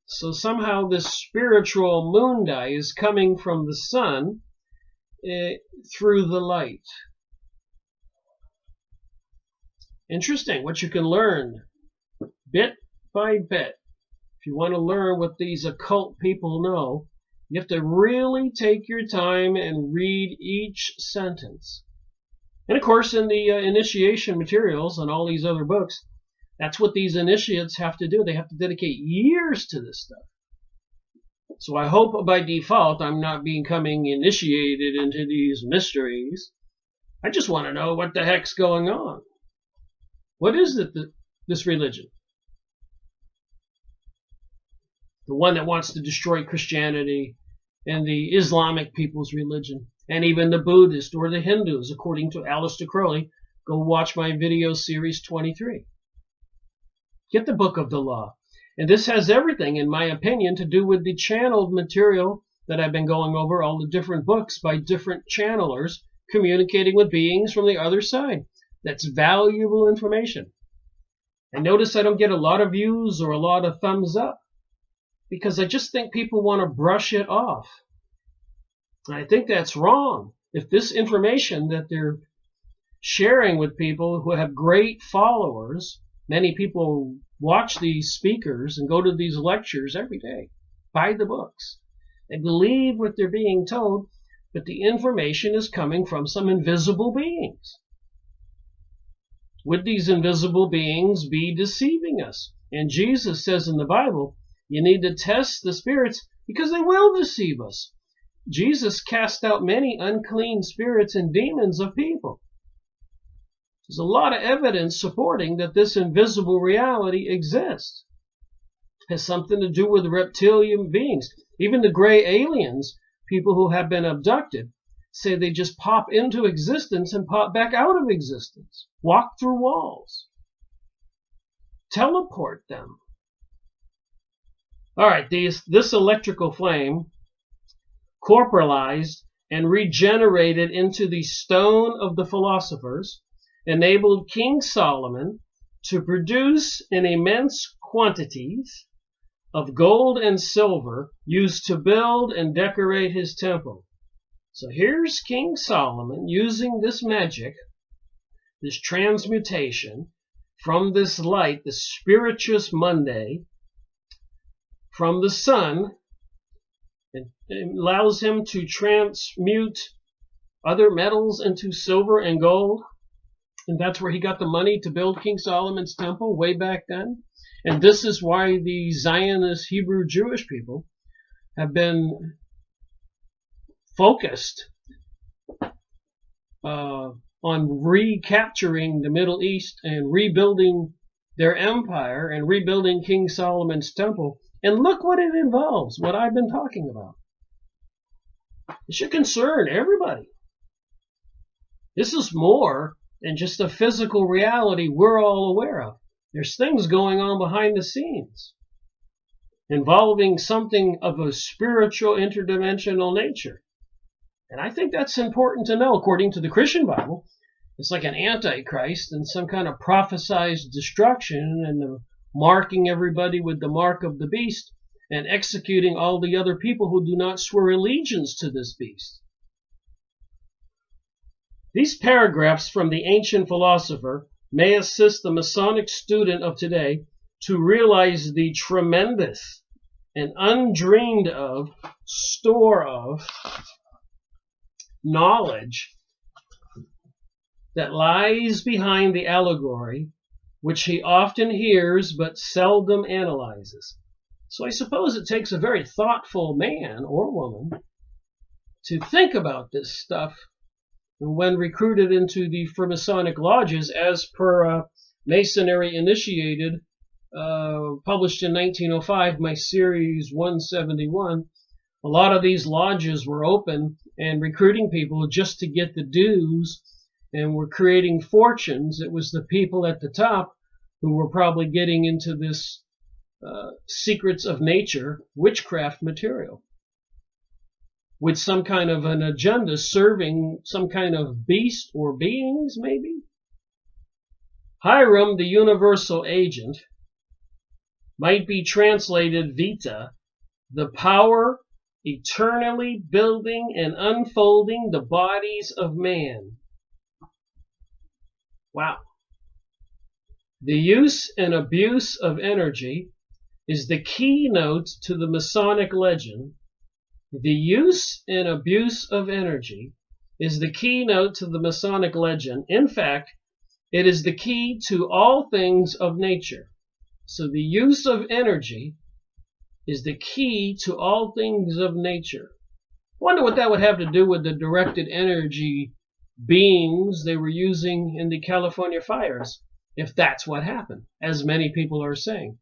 So somehow this spiritual mundi is coming from the sun through the light. Interesting what you can learn bit by bit. If you want to learn what these occult people know, you have to really take your time and read each sentence. And of course, in the initiation materials and all these other books, that's what these initiates have to do. They have to dedicate years to this stuff. So I hope by default I'm not becoming initiated into these mysteries. I just want to know what the heck's going on. What is it, this religion? The one that wants to destroy Christianity and the Islamic people's religion, and even the Buddhist or the Hindus, according to Aleister Crowley. Go watch my video series 23. Get the Book of the Law. And this has everything, in my opinion, to do with the channeled material that I've been going over, all the different books by different channelers communicating with beings from the other side. That's valuable information. And notice I don't get a lot of views or a lot of thumbs up, because I just think people want to brush it off. And I think that's wrong. If this information that they're sharing with people who have great followers, many people watch these speakers and go to these lectures every day, buy the books. They believe what they're being told, but the information is coming from some invisible beings. Would these invisible beings be deceiving us? And Jesus says in the Bible, you need to test the spirits because they will deceive us. Jesus cast out many unclean spirits and demons of people. There's a lot of evidence supporting that this invisible reality exists. It has something to do with reptilian beings. Even the gray aliens, people who have been abducted, say they just pop into existence and pop back out of existence. Walk through walls. Teleport them. All right, this electrical flame, corporalized and regenerated into the stone of the philosophers, enabled King Solomon to produce in immense quantities of gold and silver used to build and decorate his temple. So here's King Solomon using this magic, this transmutation from this light, the spiritus mundi, from the sun. It allows him to transmute other metals into silver and gold. And that's where he got the money to build King Solomon's temple way back then. And this is why the Zionist Hebrew Jewish people have been focused on recapturing the Middle East and rebuilding their empire and rebuilding King Solomon's temple. And look what it involves, what I've been talking about. It should concern everybody. This is more than just a physical reality we're all aware of. There's things going on behind the scenes involving something of a spiritual interdimensional nature. And I think that's important to know. According to the Christian Bible, it's like an antichrist and some kind of prophesized destruction and the marking everybody with the mark of the beast and executing all the other people who do not swear allegiance to this beast. These paragraphs from the ancient philosopher may assist the Masonic student of today to realize the tremendous and undreamed of store of knowledge that lies behind the allegory which he often hears but seldom analyzes. So I suppose it takes a very thoughtful man or woman to think about this stuff when recruited into the Freemasonic lodges, as per Masonry Initiated, published in 1905, my series 171. A lot of these lodges were open and recruiting people just to get the dues, and were creating fortunes. It was the people at the top who were probably getting into this secrets of nature, witchcraft material, with some kind of an agenda, serving some kind of beast or beings, maybe. Hiram, the universal agent, might be translated Vita, the power eternally building and unfolding the bodies of man. Wow. The use and abuse of energy is the keynote to the Masonic legend. The use and abuse of energy is the keynote to the Masonic legend. In fact, it is the key to all things of nature. So the use of energy is the key to all things of nature. Wonder what that would have to do with the directed energy beams they were using in the California fires, if that's what happened, as many people are saying.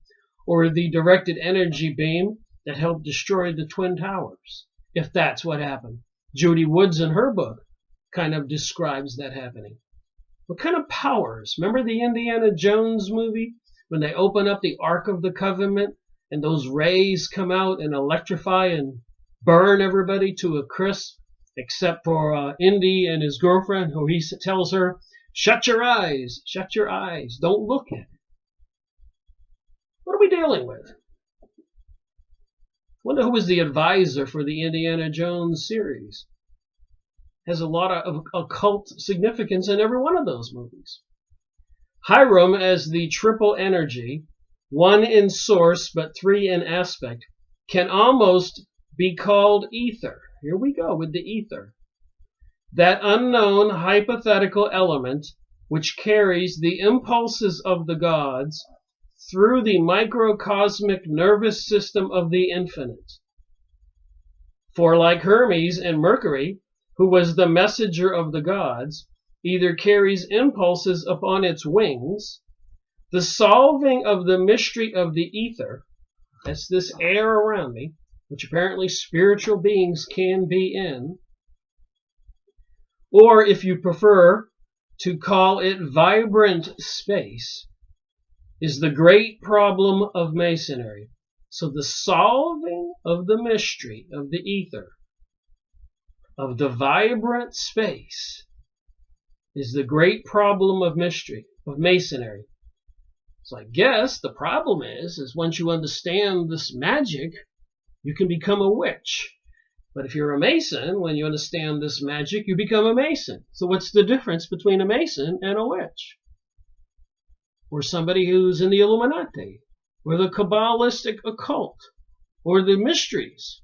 Or the directed energy beam that helped destroy the Twin Towers, if that's what happened. Judy Woods in her book kind of describes that happening. What kind of powers? Remember the Indiana Jones movie? When they open up the Ark of the Covenant and those rays come out and electrify and burn everybody to a crisp, except for Indy and his girlfriend, who he tells her, shut your eyes, don't look at it. What are we dealing with? Wonder who was the advisor for the Indiana Jones series. Has a lot of occult significance in every one of those movies. Hiram as the triple energy, one in source but three in aspect, can almost be called ether. Here we go with the ether. That unknown hypothetical element which carries the impulses of the gods through the microcosmic nervous system of the infinite. For like Hermes and Mercury, who was the messenger of the gods, either carries impulses upon its wings, the solving of the mystery of the ether, that's this air around me, which apparently spiritual beings can be in, or if you prefer to call it vibrant space, is the great problem of Masonry. So the solving of the mystery of the ether, of the vibrant space, is the great problem of mystery, of Masonry. So I guess the problem is once you understand this magic, you can become a witch. But if you're a Mason, when you understand this magic, you become a Mason. So what's the difference between a Mason and a witch? Or somebody who's in the Illuminati, or the Kabbalistic occult, or the mysteries?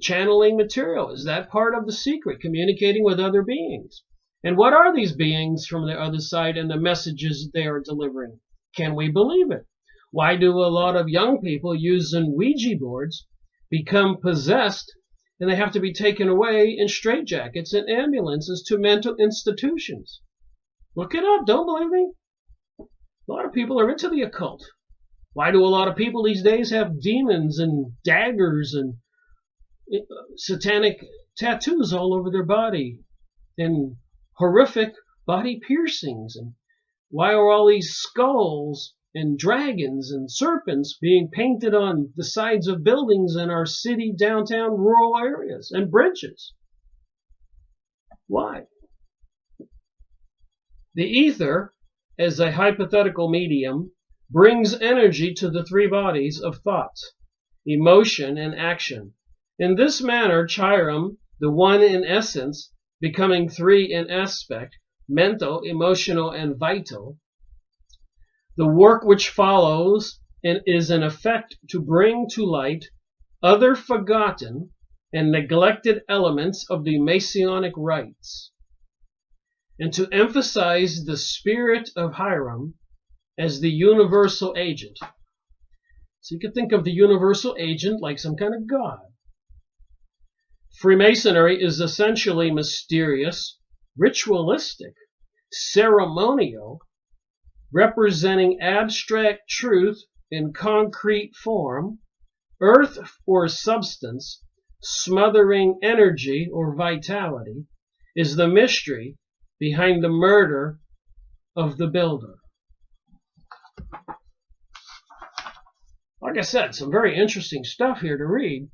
Channeling material, is that part of the secret? Communicating with other beings. And what are these beings from the other side and the messages they are delivering? Can we believe it? Why do a lot of young people using Ouija boards become possessed and they have to be taken away in straitjackets and ambulances to mental institutions? Look it up, don't believe me? A lot of people are into the occult. Why do a lot of people these days have demons and daggers and satanic tattoos all over their body and horrific body piercings? And why are all these skulls and dragons and serpents being painted on the sides of buildings in our city, downtown, rural areas and bridges? Why? The ether, as a hypothetical medium, brings energy to the three bodies of thought, emotion, and action. In this manner, Chiram, the one in essence, becoming three in aspect, mental, emotional, and vital, the work which follows is in effect to bring to light other forgotten and neglected elements of the Masonic rites. and to emphasize the spirit of Hiram as the universal agent. So you could think of the universal agent like some kind of god. Freemasonry is essentially mysterious, ritualistic, ceremonial, representing abstract truth in concrete form, earth or substance, smothering energy or vitality, is the mystery behind the murder of the builder. Like I said, some very interesting stuff here to read.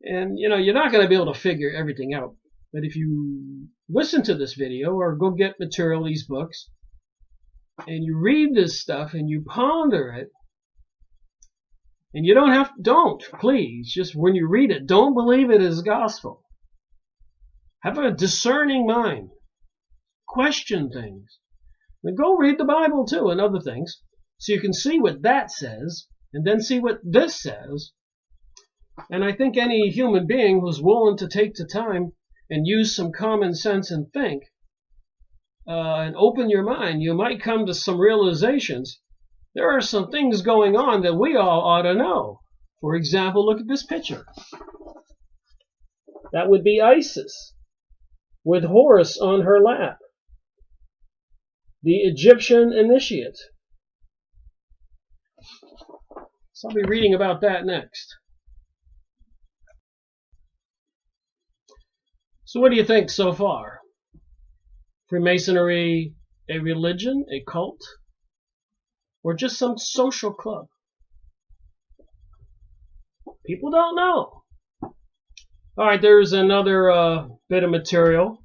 And, you're not going to be able to figure everything out. But if you listen to this video or go get material, these books, and you read this stuff and you ponder it, and you please, just when you read it, don't believe it as gospel. Have a discerning mind. Question things. Then go read the Bible too and other things, so you can see what that says, and then see what this says. And I think any human being who's willing to take the time and use some common sense and think, and open your mind, you might come to some realizations. There are some things going on that we all ought to know. For example, look at this picture. That would be Isis, with Horus on her lap, the Egyptian initiate. So I'll be reading about that next. So what do you think so far? Freemasonry a religion, a cult, or just some social club? People don't know. All right, there's another bit of material.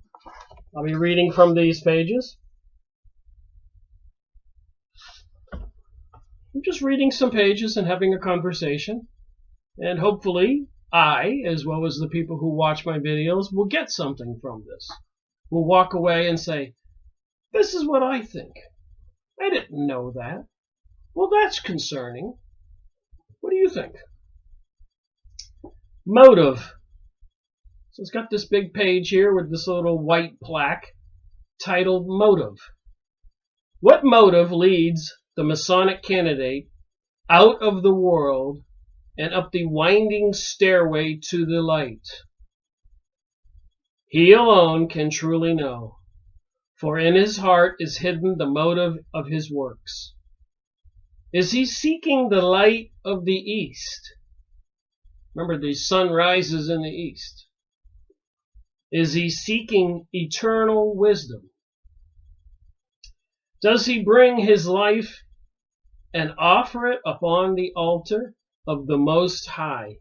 I'll be reading from these pages. I'm just reading some pages and having a conversation. And hopefully I, as well as the people who watch my videos, will get something from this. We'll walk away and say, this is what I think. I didn't know that. Well, that's concerning. What do you think? Motive. So it's got this big page here with this little white plaque titled Motive. What motive leads the Masonic candidate out of the world and up the winding stairway to the light? He alone can truly know, for in his heart is hidden the motive of his works. Is he seeking the light of the east? Remember, the sun rises in the east. Is he seeking eternal wisdom? Does he bring his life and offer it upon the altar of the Most High?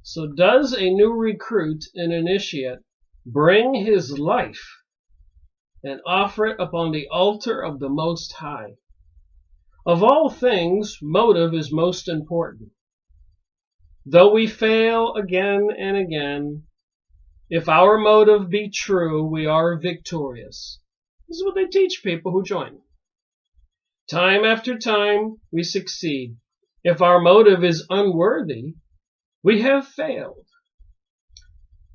So does a new recruit and initiate bring his life and offer it upon the altar of the Most High? Of all things, motive is most important. Though we fail again and again, if our motive be true, we are victorious. This is what they teach people who join. Time after time, we succeed. If our motive is unworthy, we have failed.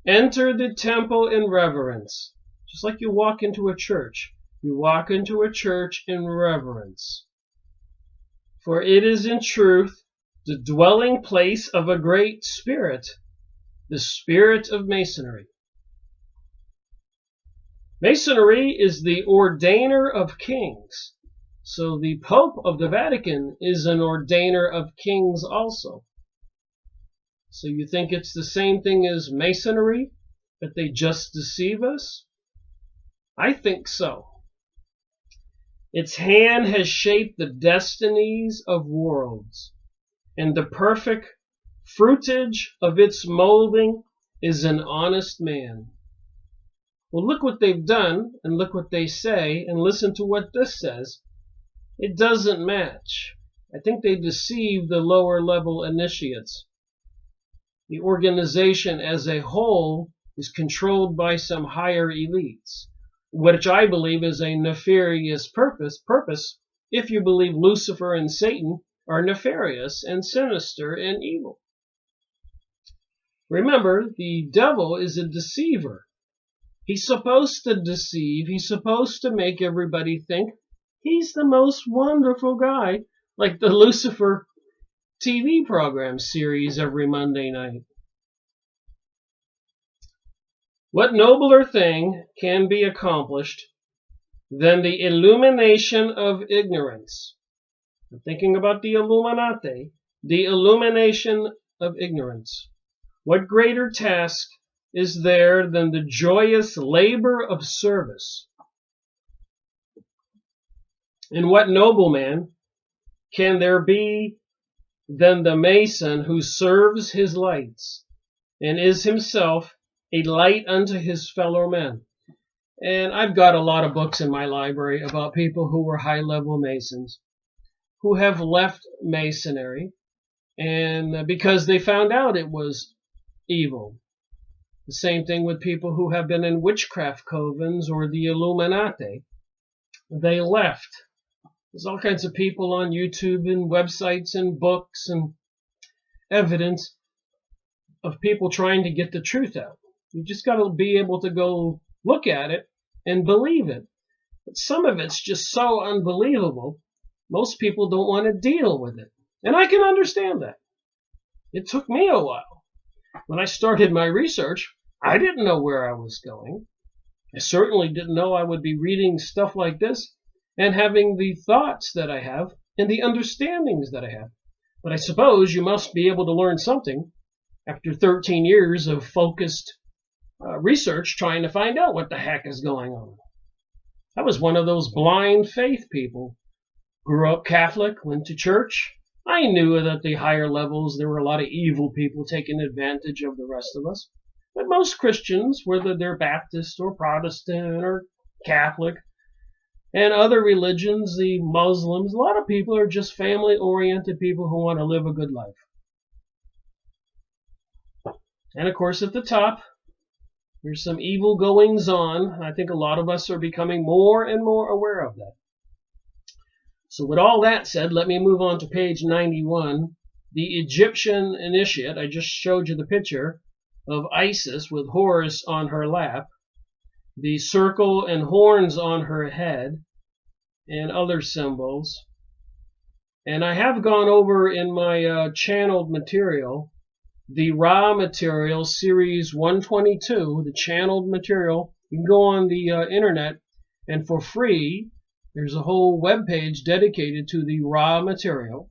Enter the temple in reverence. Just like you walk into a church. You walk into a church in reverence. For it is in truth the dwelling place of a great spirit, the spirit of Masonry. Masonry is the ordainer of kings. So the Pope of the Vatican is an ordainer of kings also. So you think it's the same thing as Masonry, but they just deceive us? I think so. Its hand has shaped the destinies of worlds, and the perfect fruitage of its molding is an honest man. Well, look what they've done, and look what they say, and listen to what this says. It doesn't match. I think they deceive the lower level initiates. The organization as a whole is controlled by some higher elites, which I believe is a nefarious purpose if you believe Lucifer and Satan are nefarious and sinister and evil. Remember, the devil is a deceiver. He's supposed to deceive. He's supposed to make everybody think he's the most wonderful guy, like the Lucifer TV program series every Monday night. What nobler thing can be accomplished than the illumination of ignorance? I'm thinking about the Illuminati, the illumination of ignorance. What greater task is there than the joyous labor of service? And what nobleman can there be than the Mason who serves his lights and is himself a light unto his fellow men? And I've got a lot of books in my library about people who were high-level Masons who have left Masonry and because they found out it was evil. The same thing with people who have been in witchcraft covens or the Illuminati. They left. There's all kinds of people on YouTube and websites and books and evidence of people trying to get the truth out. You just got to be able to go look at it and believe it. But some of it's just so unbelievable, most people don't want to deal with it. And I can understand that. It took me a while. When I started my research, I didn't know where I was going. I certainly didn't know I would be reading stuff like this and having the thoughts that I have and the understandings that I have. But I suppose you must be able to learn something after 13 years of focused research trying to find out what the heck is going on. I was one of those blind faith people. Grew up Catholic, went to church. I knew that at the higher levels there were a lot of evil people taking advantage of the rest of us. But most Christians, whether they're Baptist or Protestant or Catholic, and other religions, the Muslims, a lot of people are just family-oriented people who want to live a good life. And of course, at the top, there's some evil goings on. I think a lot of us are becoming more and more aware of that. So with all that said, let me move on to page 91. The Egyptian initiate, I just showed you the picture of Isis with Horus on her lap, the circle and horns on her head, and other symbols. And I have gone over in my channeled material, the Ra material, series 122, the channeled material. You can go on the internet, and for free, there's a whole web page dedicated to the Ra material.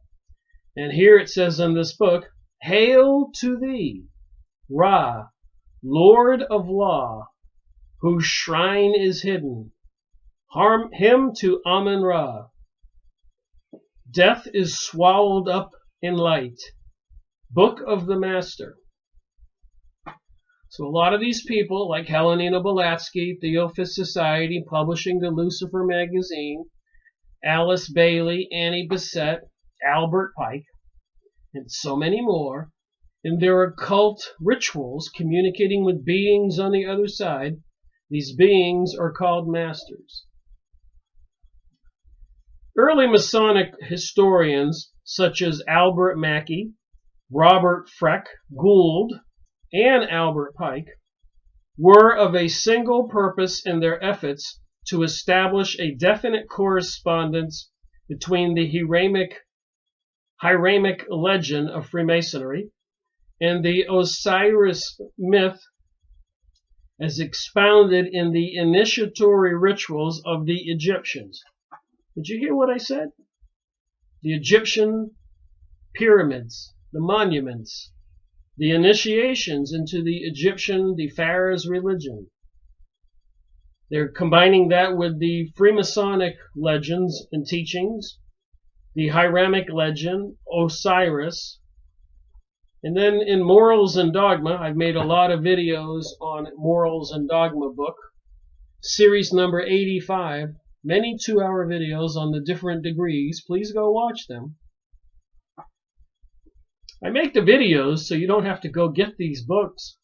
And here it says in this book, "Hail to thee, Ra, Lord of Law, whose shrine is hidden. Harm him to Amun-Ra. Death is swallowed up in light. Book of the Master." So a lot of these people, like Helena Blavatsky, Theophilus Society, publishing the Lucifer magazine, Alice Bailey, Annie Besant, Albert Pike, and so many more, in their occult rituals communicating with beings on the other side, these beings are called masters. Early Masonic historians, such as Albert Mackey, Robert Freck, Gould, and Albert Pike, were of a single purpose in their efforts to establish a definite correspondence between the Hiramic legend of Freemasonry and the Osiris myth as expounded in the initiatory rituals of the Egyptians. Did you hear what I said? The Egyptian pyramids, the monuments, the initiations into the Egyptian, the Pharaoh's religion. They're combining that with the Freemasonic legends and teachings, the Hiramic legend, Osiris. And then in Morals and Dogma, I've made a lot of videos on Morals and Dogma book, series number 85, many 2-hour videos on the different degrees. Please go watch them. I make the videos so you don't have to go get these books.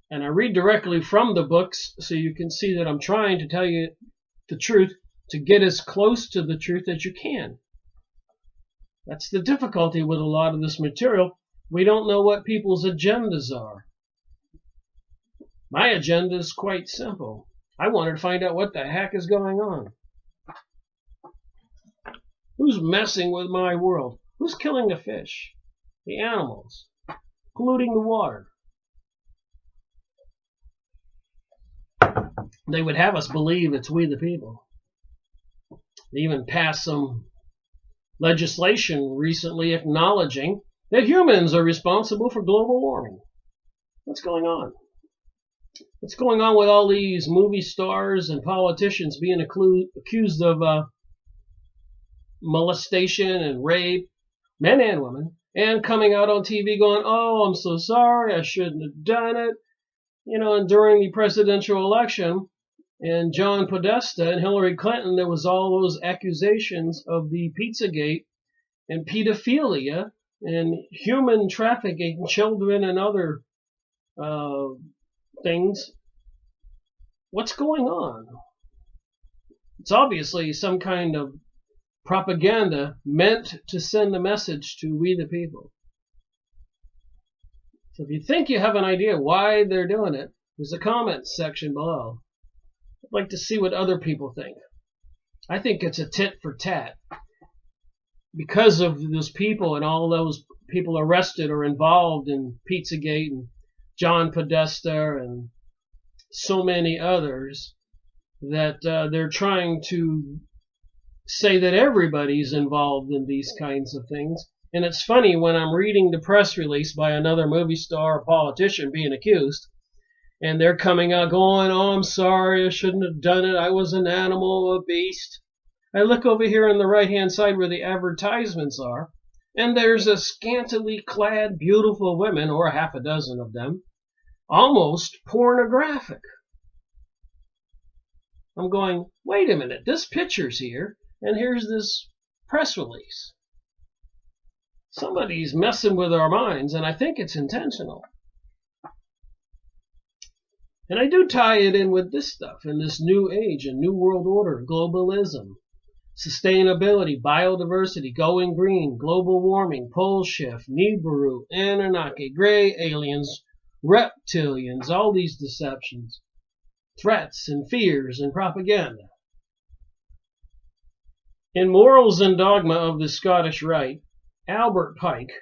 And I read directly from the books so you can see that I'm trying to tell you the truth, to get as close to the truth as you can. That's the difficulty with a lot of this material. We don't know what people's agendas are. My agenda is quite simple. I wanted to find out what the heck is going on. Who's messing with my world? Who's killing the fish, the animals, polluting the water? They would have us believe it's we the people. They even passed some legislation recently acknowledging that humans are responsible for global warming. What's going on? What's going on with all these movie stars and politicians being accused of molestation and rape, men and women, and coming out on TV going, oh, I'm so sorry, I shouldn't have done it. You know, and during the presidential election, and John Podesta and Hillary Clinton, there was all those accusations of the Pizzagate and pedophilia and human trafficking, children and other things. What's going on? It's obviously some kind of propaganda meant to send a message to we the people. So if you think you have an idea why they're doing it, there's a comments section below. I'd like to see what other people think. I think it's a tit for tat. Because of those people and all those people arrested or involved in Pizzagate and John Podesta and so many others, that they're trying to say that everybody's involved in these kinds of things. And it's funny when I'm reading the press release by another movie star or politician being accused, and they're coming out going, oh, I'm sorry, I shouldn't have done it. I was an animal, a beast. I look over here on the right-hand side where the advertisements are, and there's a scantily clad, beautiful women, or a half a dozen of them, almost pornographic. I'm going, wait a minute, this picture's here, and here's this press release. Somebody's messing with our minds, and I think it's intentional. And I do tie it in with this stuff, in this new age, and new world order, globalism, sustainability, biodiversity, going green, global warming, pole shift, Nibiru, Anunnaki, gray aliens, reptilians, all these deceptions, threats and fears and propaganda. In Morals and Dogma of the Scottish Rite, Albert Pike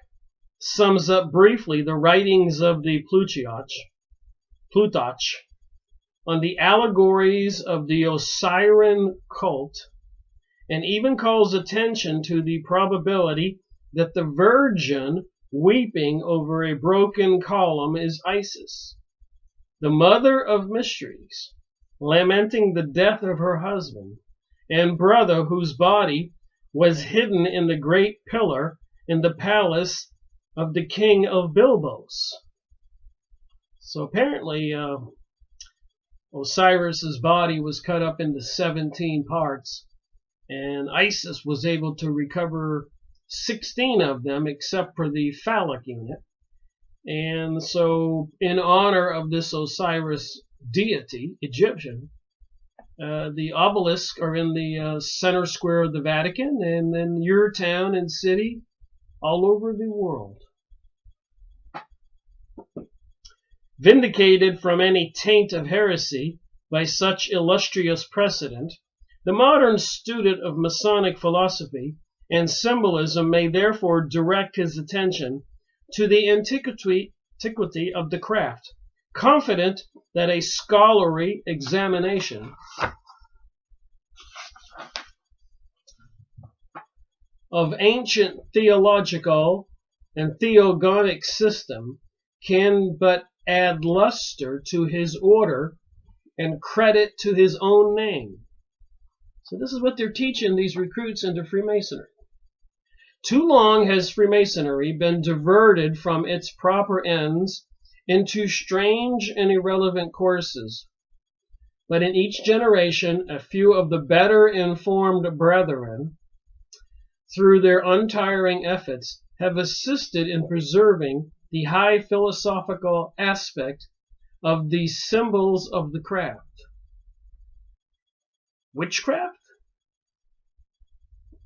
sums up briefly the writings of the Plutarch on the allegories of the Osirian cult, and even calls attention to the probability that the Virgin weeping over a broken column is Isis, the mother of mysteries, lamenting the death of her husband and brother whose body was hidden in the great pillar in the palace of the king of Bilbos. So apparently Osiris's body was cut up into 17 parts, and Isis was able to recover 16 of them except for the phallic unit. And so in honor of this Osiris deity, Egyptian, the obelisks are in the center square of the Vatican, and then your town and city all over the world. Vindicated from any taint of heresy by such illustrious precedent, the modern student of Masonic philosophy and symbolism may therefore direct his attention to the antiquity of the craft, confident that a scholarly examination of ancient theological and theogonic system can but add luster to his order and credit to his own name. So this is what they're teaching these recruits into Freemasonry. Too long has Freemasonry been diverted from its proper ends into strange and irrelevant courses. But in each generation, a few of the better informed brethren, through their untiring efforts, have assisted in preserving the high philosophical aspect of the symbols of the craft. Witchcraft?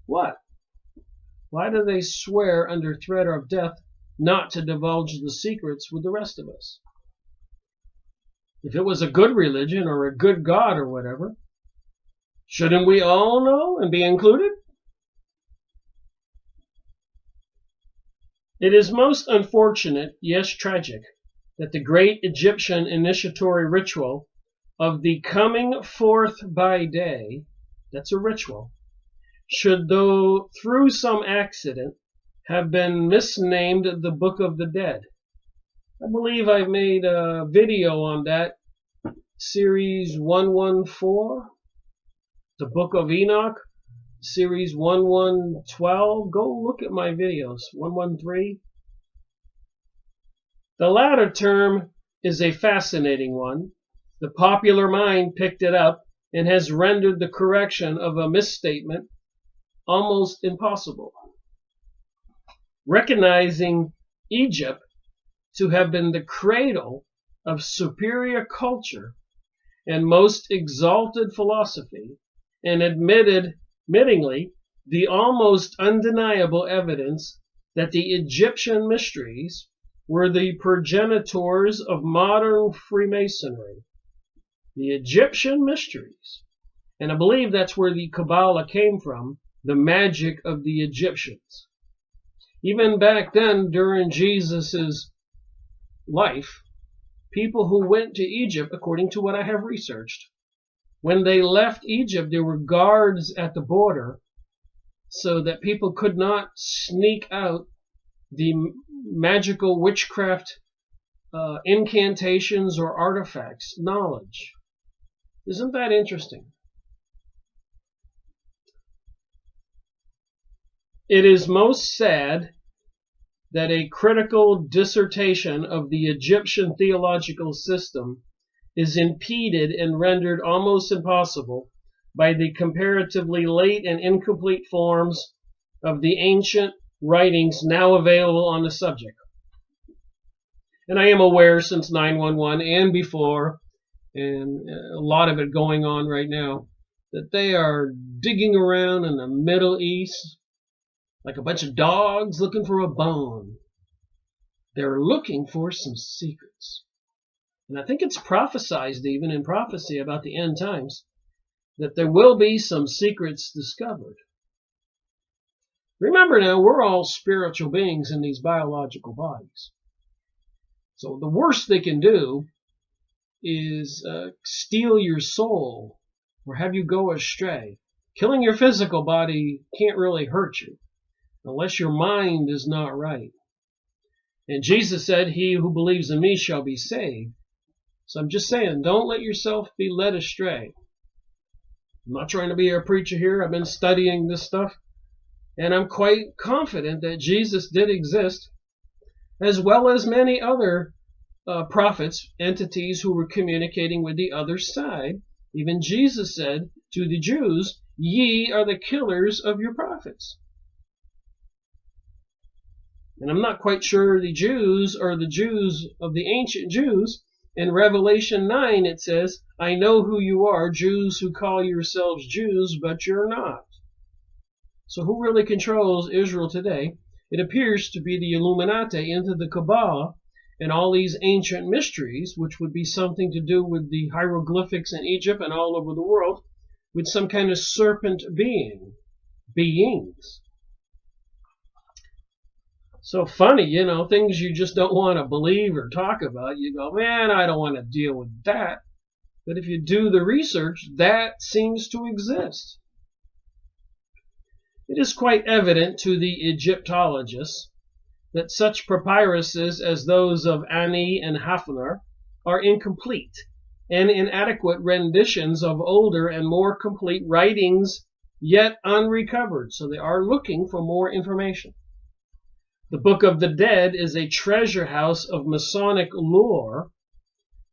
What? Why do they swear under threat of death not to divulge the secrets with the rest of us? If it was a good religion or a good God or whatever, shouldn't we all know and be included? It is most unfortunate, yes tragic, that the great Egyptian initiatory ritual of the coming forth by day, that's a ritual, should, though through some accident, have been misnamed the Book of the Dead. I believe I made a video on that, series 114, the Book of Enoch, series 1112. Go look at my videos, 113. The latter term is a fascinating one. The popular mind picked it up and has rendered the correction of a misstatement almost impossible. Recognizing Egypt to have been the cradle of superior culture and most exalted philosophy, and admittingly the almost undeniable evidence that the Egyptian mysteries were the progenitors of modern Freemasonry. The Egyptian mysteries. And I believe that's where the Kabbalah came from, the magic of the Egyptians. Even back then, during Jesus' life, people who went to Egypt, according to what I have researched, when they left Egypt, there were guards at the border so that people could not sneak out the magical witchcraft incantations or artifacts knowledge. Isn't that interesting? It is most sad that a critical dissertation of the Egyptian theological system is impeded and rendered almost impossible by the comparatively late and incomplete forms of the ancient writings now available on the subject. And I am aware since 911 and before, and a lot of it going on right now, that they are digging around in the Middle East like a bunch of dogs looking for a bone. They're looking for some secrets. And I think it's prophesied even in prophecy about the end times that there will be some secrets discovered. Remember now, we're all spiritual beings in these biological bodies. So the worst they can do is steal your soul or have you go astray. Killing your physical body can't really hurt you unless your mind is not right. And Jesus said, "He who believes in me shall be saved." So I'm just saying, don't let yourself be led astray. I'm not trying to be a preacher here. I've been studying this stuff, and I'm quite confident that Jesus did exist, as well as many other prophets, entities who were communicating with the other side. Even Jesus said to the Jews, "Ye are the killers of your prophets." And I'm not quite sure the Jews are the Jews of the ancient Jews. In Revelation 9 it says, "I know who you are, Jews who call yourselves Jews, but you're not." So who really controls Israel today? It appears to be the Illuminati into the Kabbalah and all these ancient mysteries, which would be something to do with the hieroglyphics in Egypt and all over the world, with some kind of serpent beings. So funny, things you just don't want to believe or talk about. You go, man, I don't want to deal with that. But if you do the research, that seems to exist. It is quite evident to the Egyptologists that such papyruses as those of Ani and Hafner are incomplete and inadequate renditions of older and more complete writings yet unrecovered. So they are looking for more information. The Book of the Dead is a treasure house of Masonic lore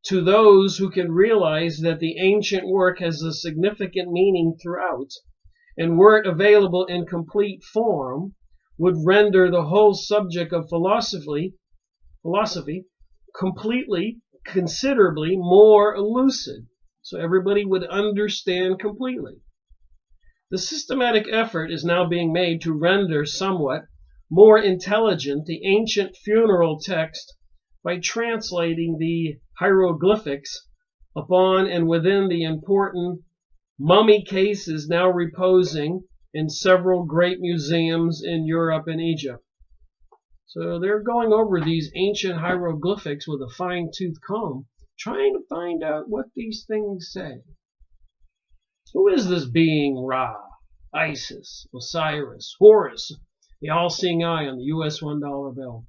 to those who can realize that the ancient work has a significant meaning throughout, and were it available in complete form, would render the whole subject of philosophy considerably more lucid, so everybody would understand completely. The systematic effort is now being made to render somewhat more intelligent the ancient funeral text by translating the hieroglyphics upon and within the important mummy cases now reposing in several great museums in Europe and Egypt. So they're going over these ancient hieroglyphics with a fine-tooth comb, trying to find out what these things say. Who is this being Ra, Isis, Osiris, Horus, the all-seeing eye on the US $1 bill?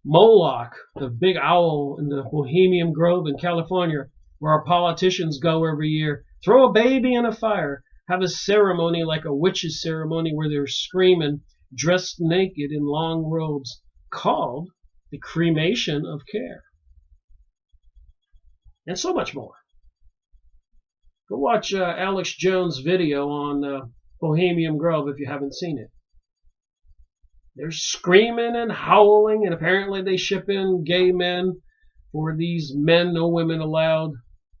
Moloch, the big owl in the Bohemian Grove in California, where our politicians go every year. Throw a baby in a fire, have a ceremony like a witch's ceremony where they're screaming, dressed naked in long robes, called the cremation of care. And so much more. Go watch Alex Jones' video on Bohemian Grove if you haven't seen it. They're screaming and howling, and apparently they ship in gay men for these men, no women allowed,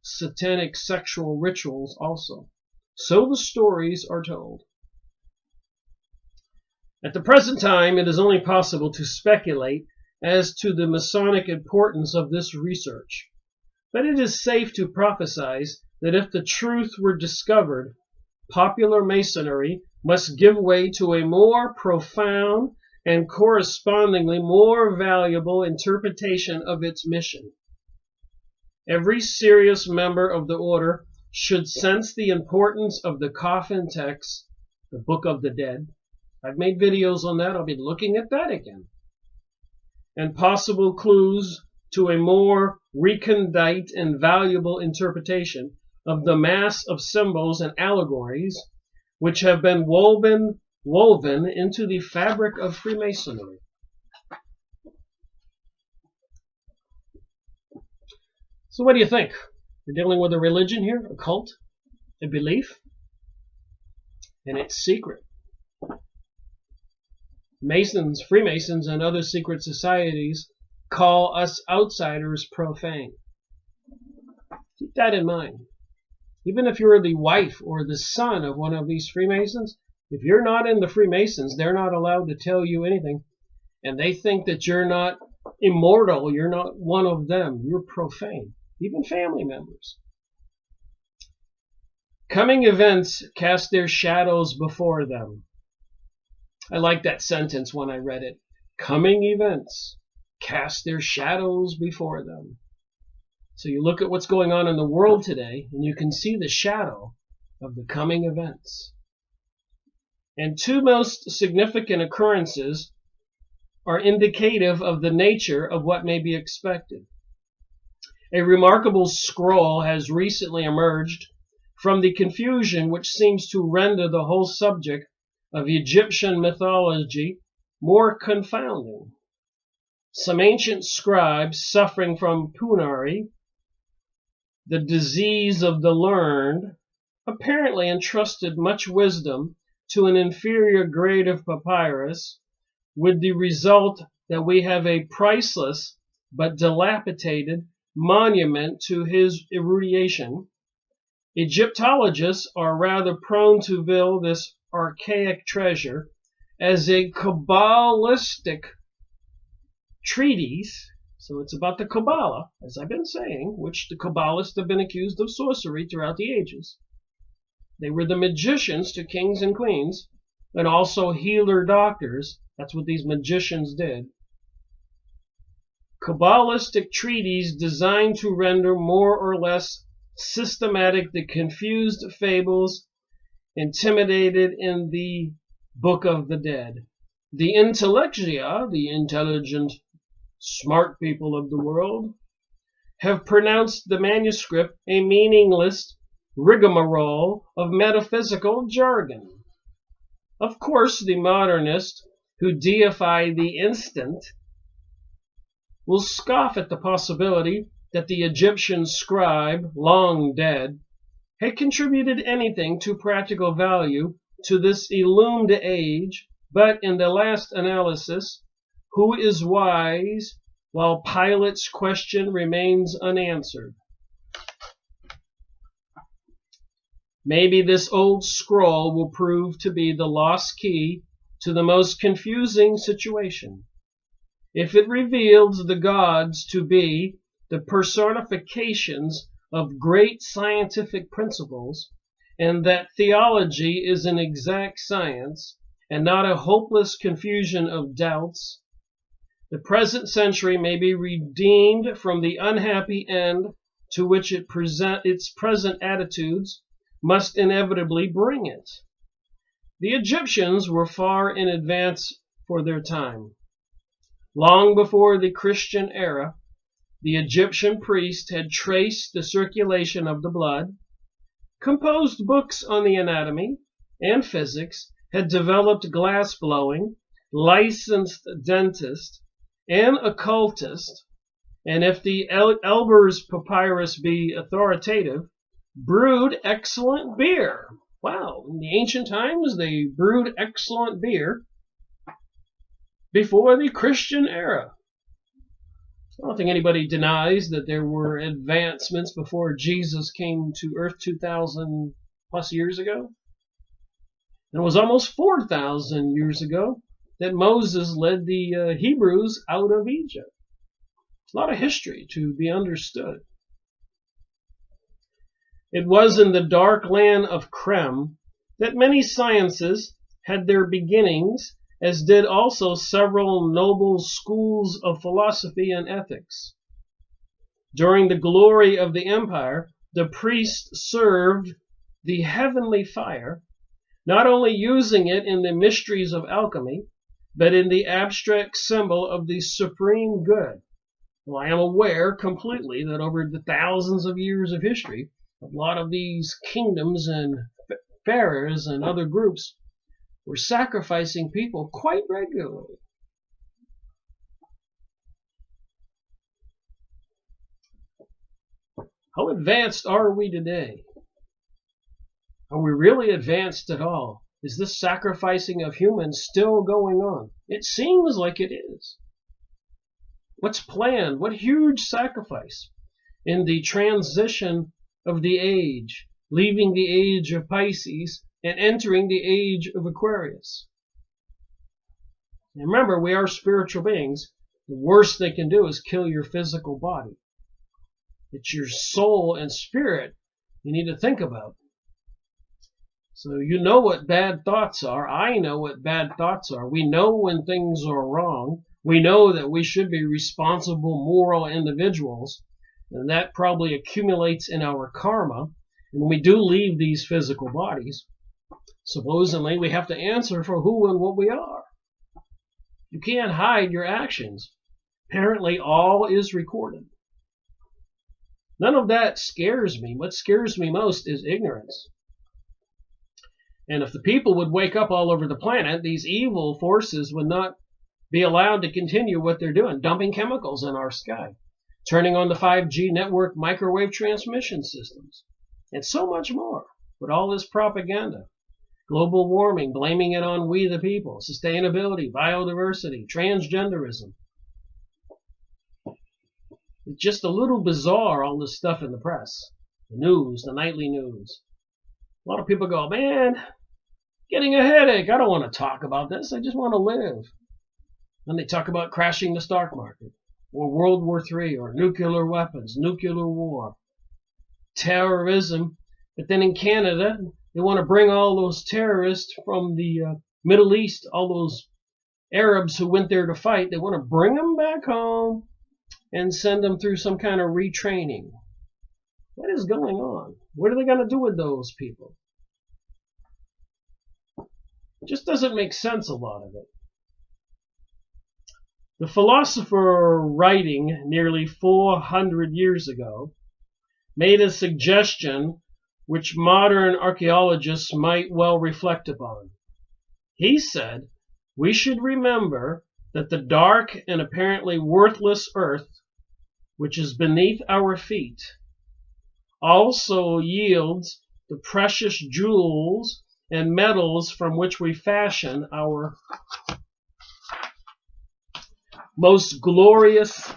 satanic sexual rituals also. So the stories are told. At the present time, it is only possible to speculate as to the Masonic importance of this research. But it is safe to prophesy that if the truth were discovered, popular Masonry must give way to a more profound and correspondingly more valuable interpretation of its mission. Every serious member of the order should sense the importance of the coffin text, the Book of the Dead. I've made videos on that. I'll be looking at that again. And possible clues to a more recondite and valuable interpretation of the mass of symbols and allegories which have been woven into the fabric of Freemasonry. So what do you think? We're dealing with a religion here, a cult, a belief, and it's secret. Masons, Freemasons, and other secret societies call us outsiders profane. Keep that in mind. Even if you're the wife or the son of one of these Freemasons, if you're not in the Freemasons, they're not allowed to tell you anything. And they think that you're not immortal, you're not one of them, you're profane. Even family members. Coming events cast their shadows before them. I liked that sentence when I read it. Coming events cast their shadows before them. So you look at what's going on in the world today, and you can see the shadow of the coming events. And two most significant occurrences are indicative of the nature of what may be expected. A remarkable scroll has recently emerged from the confusion which seems to render the whole subject of Egyptian mythology more confounding. Some ancient scribes suffering from punari, the disease of the learned, apparently entrusted much wisdom to an inferior grade of papyrus, with the result that we have a priceless but dilapidated monument to his erudition. Egyptologists are rather prone to view this archaic treasure as a Kabbalistic treatise. So it's about the Kabbalah, as I've been saying, which the Kabbalists have been accused of sorcery throughout the ages. They were the magicians to kings and queens, and also healer doctors. That's what these magicians did. Kabbalistic treatise designed to render more or less systematic the confused fables intimidated in the Book of the Dead. The intellectia, the intelligent, smart people of the world, have pronounced the manuscript a meaningless rigmarole of metaphysical jargon. Of course, the modernists who deify the instant will scoff at the possibility that the Egyptian scribe, long dead, had contributed anything to practical value to this illumined age, but in the last analysis, who is wise while Pilate's question remains unanswered? Maybe this old scroll will prove to be the lost key to the most confusing situation. If it reveals the gods to be the personifications of great scientific principles, and that theology is an exact science and not a hopeless confusion of doubts, the present century may be redeemed from the unhappy end to which its present attitudes must inevitably bring it. The Egyptians were far in advance for their time. Long before the Christian era, the Egyptian priest had traced the circulation of the blood, composed books on the anatomy and physics, had developed glass blowing, licensed dentist, and occultist, and if the Elber's papyrus be authoritative, brewed excellent beer. Wow, in the ancient times they brewed excellent beer before the Christian era. I don't think anybody denies that there were advancements before Jesus came to earth 2,000 plus years ago. And it was almost 4,000 years ago that Moses led the Hebrews out of Egypt. A lot of history to be understood. It was in the dark land of Krem that many sciences had their beginnings, as did also several noble schools of philosophy and ethics. During the glory of the empire, the priest served the heavenly fire, not only using it in the mysteries of alchemy, but in the abstract symbol of the supreme good. Well, I am aware completely that over the thousands of years of history, a lot of these kingdoms and pharaohs and other groups were sacrificing people quite regularly. How advanced are we today? Are we really advanced at all? Is this sacrificing of humans still going on? It seems like it is. What's planned? What huge sacrifice in the transition of the age, leaving the age of Pisces and entering the age of Aquarius. And remember, we are spiritual beings. The worst they can do is kill your physical body. It's your soul and spirit you need to think about. So you know what bad thoughts are. I know what bad thoughts are. We know when things are wrong. We know that we should be responsible, moral individuals. And that probably accumulates in our karma. And when we do leave these physical bodies, supposedly we have to answer for who and what we are. You can't hide your actions. Apparently all is recorded. None of that scares me. What scares me most is ignorance. And if the people would wake up all over the planet, these evil forces would not be allowed to continue what they're doing, dumping chemicals in our sky, turning on the 5G network microwave transmission systems, and so much more. But all this propaganda, global warming, blaming it on we the people, sustainability, biodiversity, transgenderism. It's just a little bizarre, all this stuff in the press, the news, the nightly news. A lot of people go, man, getting a headache. I don't want to talk about this. I just want to live. Then they talk about crashing the stock market, or World War III, or nuclear weapons, nuclear war, terrorism. But then in Canada, they want to bring all those terrorists from the Middle East, all those Arabs who went there to fight. They want to bring them back home and send them through some kind of retraining. What is going on? What are they going to do with those people? It just doesn't make sense, a lot of it. The philosopher writing nearly 400 years ago made a suggestion which modern archaeologists might well reflect upon. He said, we should remember that the dark and apparently worthless earth, which is beneath our feet, also yields the precious jewels and metals from which we fashion our most glorious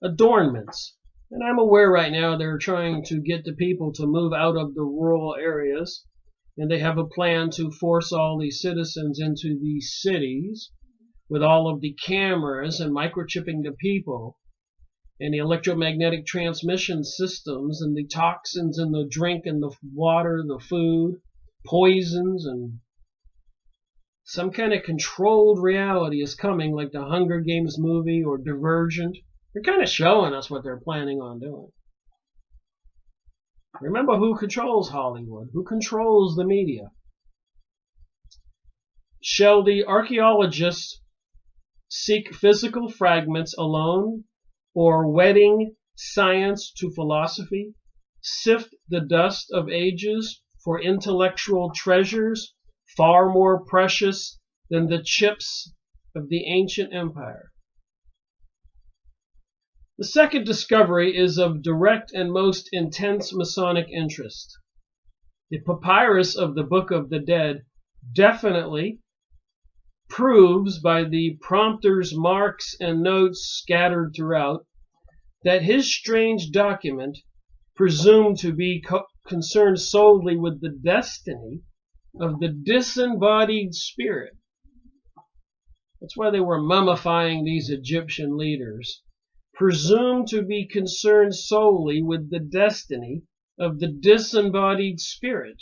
adornments. And I'm aware right now they're trying to get the people to move out of the rural areas, and they have a plan to force all these citizens into these cities with all of the cameras and microchipping the people and the electromagnetic transmission systems and the toxins in the drink and the water, the food, poisons, and some kind of controlled reality is coming, like the Hunger Games movie or Divergent. They're kind of showing us what they're planning on doing. Remember who controls Hollywood, who controls the media. Shall the archaeologists seek physical fragments alone, or wedding science to philosophy, sift the dust of ages for intellectual treasures far more precious than the chips of the ancient empire? The second discovery is of direct and most intense Masonic interest. The papyrus of the Book of the Dead definitely proves by the prompter's marks and notes scattered throughout that his strange document, presumed to be concerned solely with the destiny of the disembodied spirit. That's why they were mummifying these Egyptian leaders. Presumed to be concerned solely with the destiny of the disembodied spirit.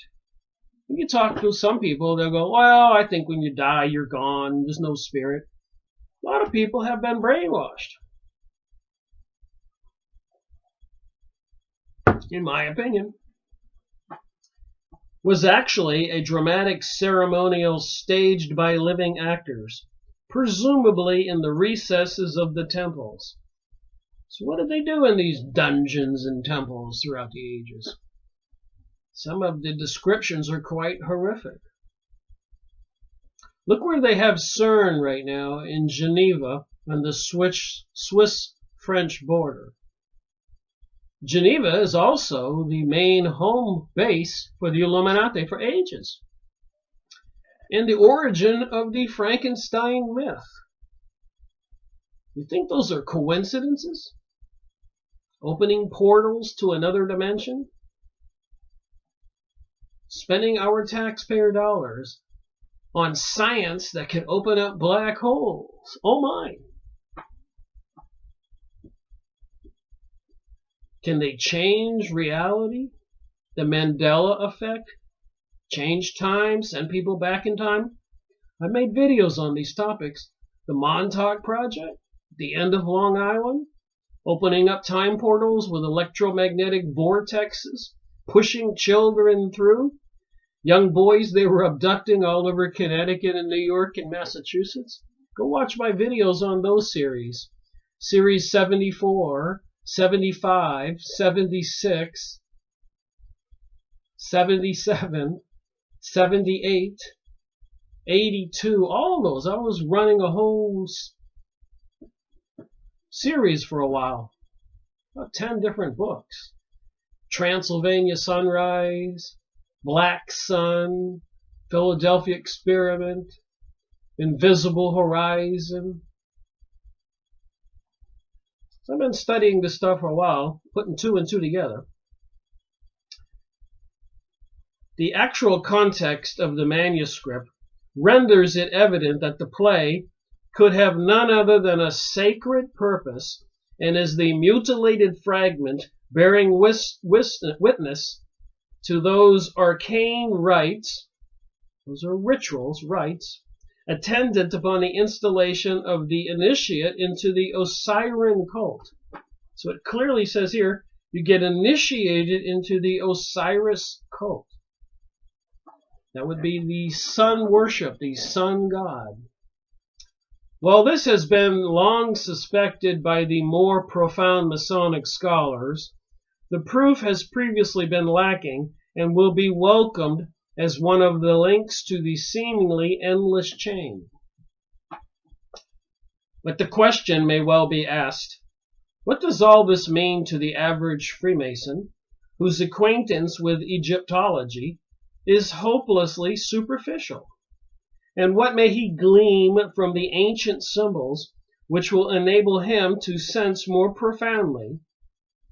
When you talk to some people, they'll go, well, I think when you die, you're gone. There's no spirit. A lot of people have been brainwashed, in my opinion. Was actually a dramatic ceremonial staged by living actors, presumably in the recesses of the temples. So what did they do in these dungeons and temples throughout the ages? Some of the descriptions are quite horrific. Look where they have CERN right now, in Geneva, on the Swiss-French border. Geneva is also the main home base for the Illuminati for ages, and the origin of the Frankenstein myth. You think those are coincidences? Opening portals to another dimension? Spending our taxpayer dollars on science that can open up black holes. Oh my. Can they change reality? The Mandela effect? Change time? Send people back in time? I've made videos on these topics. The Montauk Project? The end of Long Island? Opening up time portals with electromagnetic vortexes? Pushing children through? Young boys they were abducting all over Connecticut and New York and Massachusetts? Go watch my videos on those series. Series 74, 75, 76, 77, 78, 82, all those. I was running a whole series for a while. About 10 different books. Transylvania Sunrise, Black Sun, Philadelphia Experiment, Invisible Horizon. So I've been studying this stuff for a while, putting two and two together. The actual context of the manuscript renders it evident that the play could have none other than a sacred purpose, and is the mutilated fragment bearing witness to those arcane rites, those are rituals, rites, attendant upon the installation of the initiate into the Osirian cult. So it clearly says here, you get initiated into the Osiris cult. That would be the sun worship, the sun god. While this has been long suspected by the more profound Masonic scholars, the proof has previously been lacking and will be welcomed as one of the links to the seemingly endless chain. But the question may well be asked, what does all this mean to the average Freemason whose acquaintance with Egyptology is hopelessly superficial? And what may he glean from the ancient symbols which will enable him to sense more profoundly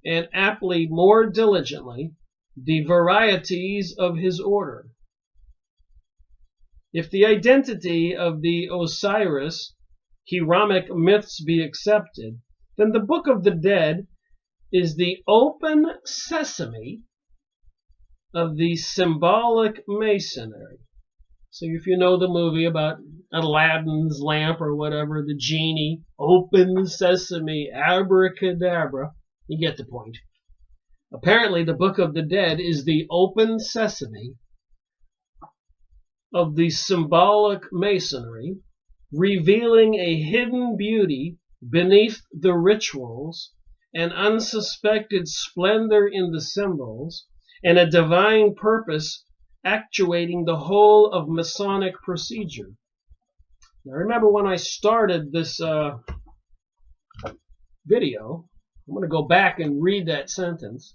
and aptly more diligently the varieties of his order? If the identity of the Osiris Hieramic myths be accepted, then the Book of the Dead is the open sesame of the symbolic Masonry. So if you know the movie about Aladdin's lamp or whatever, the genie, open sesame, abracadabra, you get the point. Apparently the Book of the Dead is the open sesame of the symbolic Masonry, revealing a hidden beauty beneath the rituals, an unsuspected splendor in the symbols, and a divine purpose actuating the whole of Masonic procedure. Now remember when I started this video, I'm going to go back and read that sentence.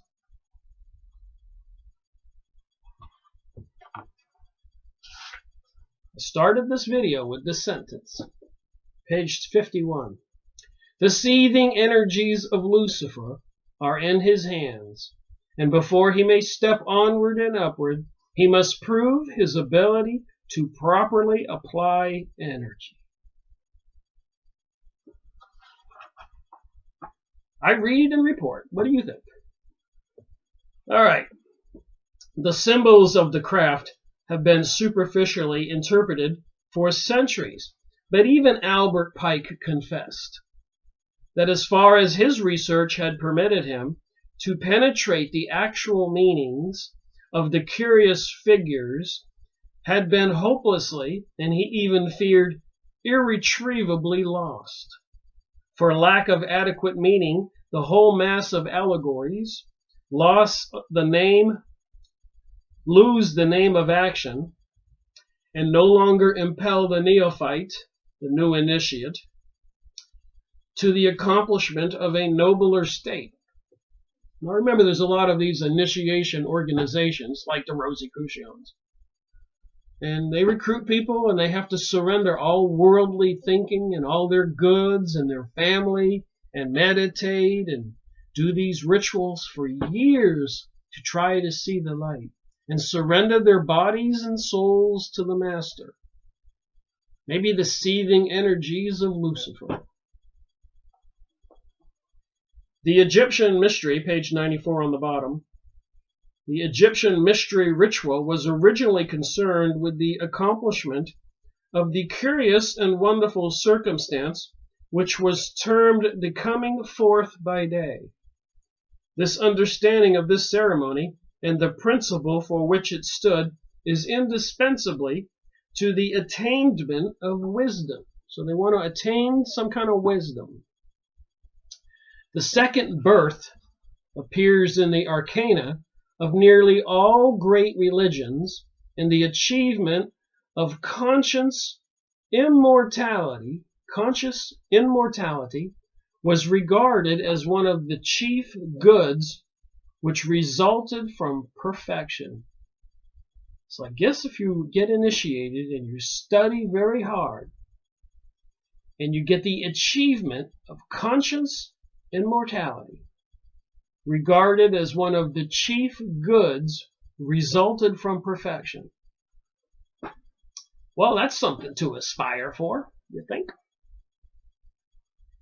I started this video with this sentence, page 51. The seething energies of Lucifer are in his hands, and before he may step onward and upward, he must prove his ability to properly apply energy. I read and report. What do you think? All right. The symbols of the craft have been superficially interpreted for centuries, but even Albert Pike confessed that as far as his research had permitted him to penetrate the actual meanings of the curious figures had been hopelessly, and he even feared irretrievably lost. For lack of adequate meaning, the whole mass of allegories lose the name of action, and no longer impel the neophyte, the new initiate, to the accomplishment of a nobler state. Now remember, there's a lot of these initiation organizations like the Rosicrucians. And they recruit people and they have to surrender all worldly thinking and all their goods and their family and meditate and do these rituals for years to try to see the light and surrender their bodies and souls to the master. Maybe the seething energies of Lucifer. The Egyptian mystery, page 94 on the bottom, the Egyptian mystery ritual was originally concerned with the accomplishment of the curious and wonderful circumstance which was termed the coming forth by day. This understanding of this ceremony and the principle for which it stood is indispensably to the attainment of wisdom. So they want to attain some kind of wisdom. The second birth appears in the arcana of nearly all great religions, and the achievement of conscious immortality was regarded as one of the chief goods which resulted from perfection. So I guess if you get initiated and you study very hard and you get the achievement of conscious immortality, regarded as one of the chief goods resulted from perfection. Well, that's something to aspire for, you think?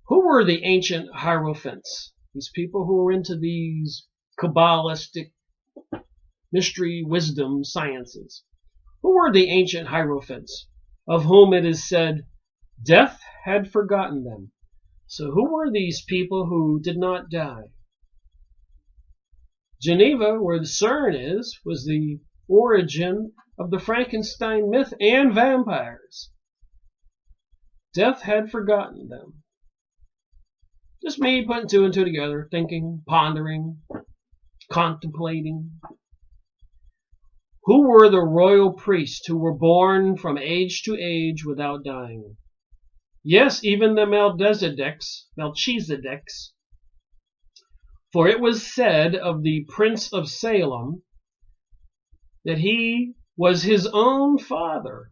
Who were the ancient Hierophants? These people who were into these Kabbalistic mystery, wisdom, sciences. Who were the ancient Hierophants, of whom it is said, death had forgotten them? So who were these people who did not die? Geneva, where the CERN is, was the origin of the Frankenstein myth and vampires. Death had forgotten them. Just me putting two and two together, thinking, pondering, contemplating. Who were the royal priests who were born from age to age without dying? Yes, even the Melchizedeks, for it was said of the Prince of Salem that he was his own father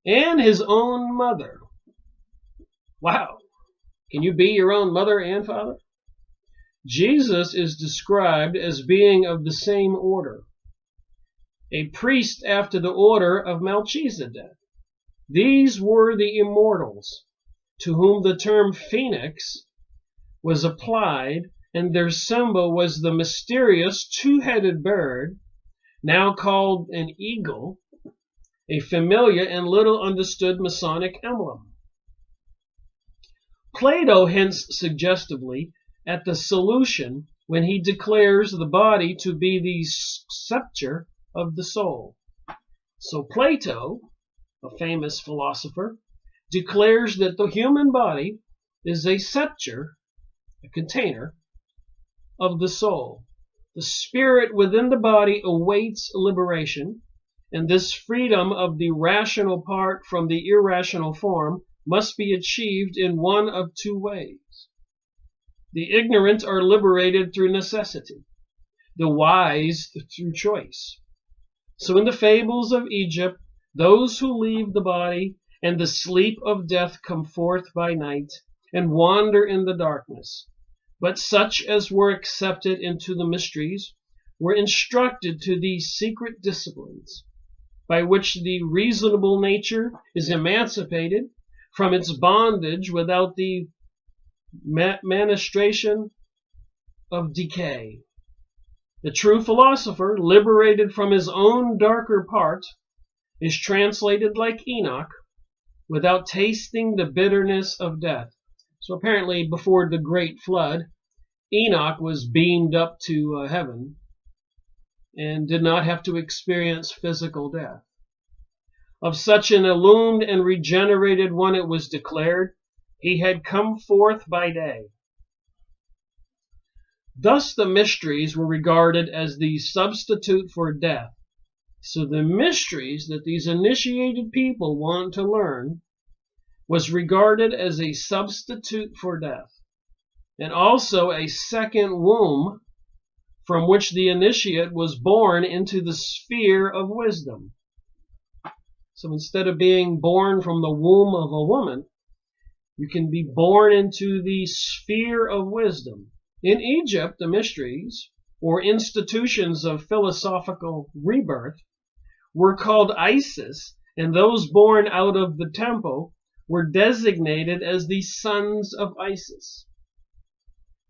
and his own mother. Wow. Can you be your own mother and father? Jesus is described as being of the same order, a priest after the order of Melchizedek. These were the immortals, to whom the term phoenix was applied, and their symbol was the mysterious two-headed bird, now called an eagle, a familiar and little understood Masonic emblem. Plato hints suggestively at the solution when he declares the body to be the scepter of the soul. So Plato, a famous philosopher, declares that the human body is a scepter, a container, of the soul. The spirit within the body awaits liberation, and this freedom of the rational part from the irrational form must be achieved in one of two ways. The ignorant are liberated through necessity, the wise through choice. So in the fables of Egypt, those who leave the body and the sleep of death come forth by night and wander in the darkness. But such as were accepted into the mysteries were instructed to these secret disciplines, by which the reasonable nature is emancipated from its bondage without the ministration of decay. The true philosopher, liberated from his own darker part, is translated like Enoch without tasting the bitterness of death. So apparently before the great flood, Enoch was beamed up to heaven and did not have to experience physical death. Of such an illumined and regenerated one it was declared, he had come forth by day. Thus the mysteries were regarded as the substitute for death. So the mysteries that these initiated people want to learn was regarded as a substitute for death, and also a second womb from which the initiate was born into the sphere of wisdom. So instead of being born from the womb of a woman, you can be born into the sphere of wisdom. In Egypt, the mysteries, or institutions of philosophical rebirth, were called Isis, and those born out of the temple were designated as the sons of Isis.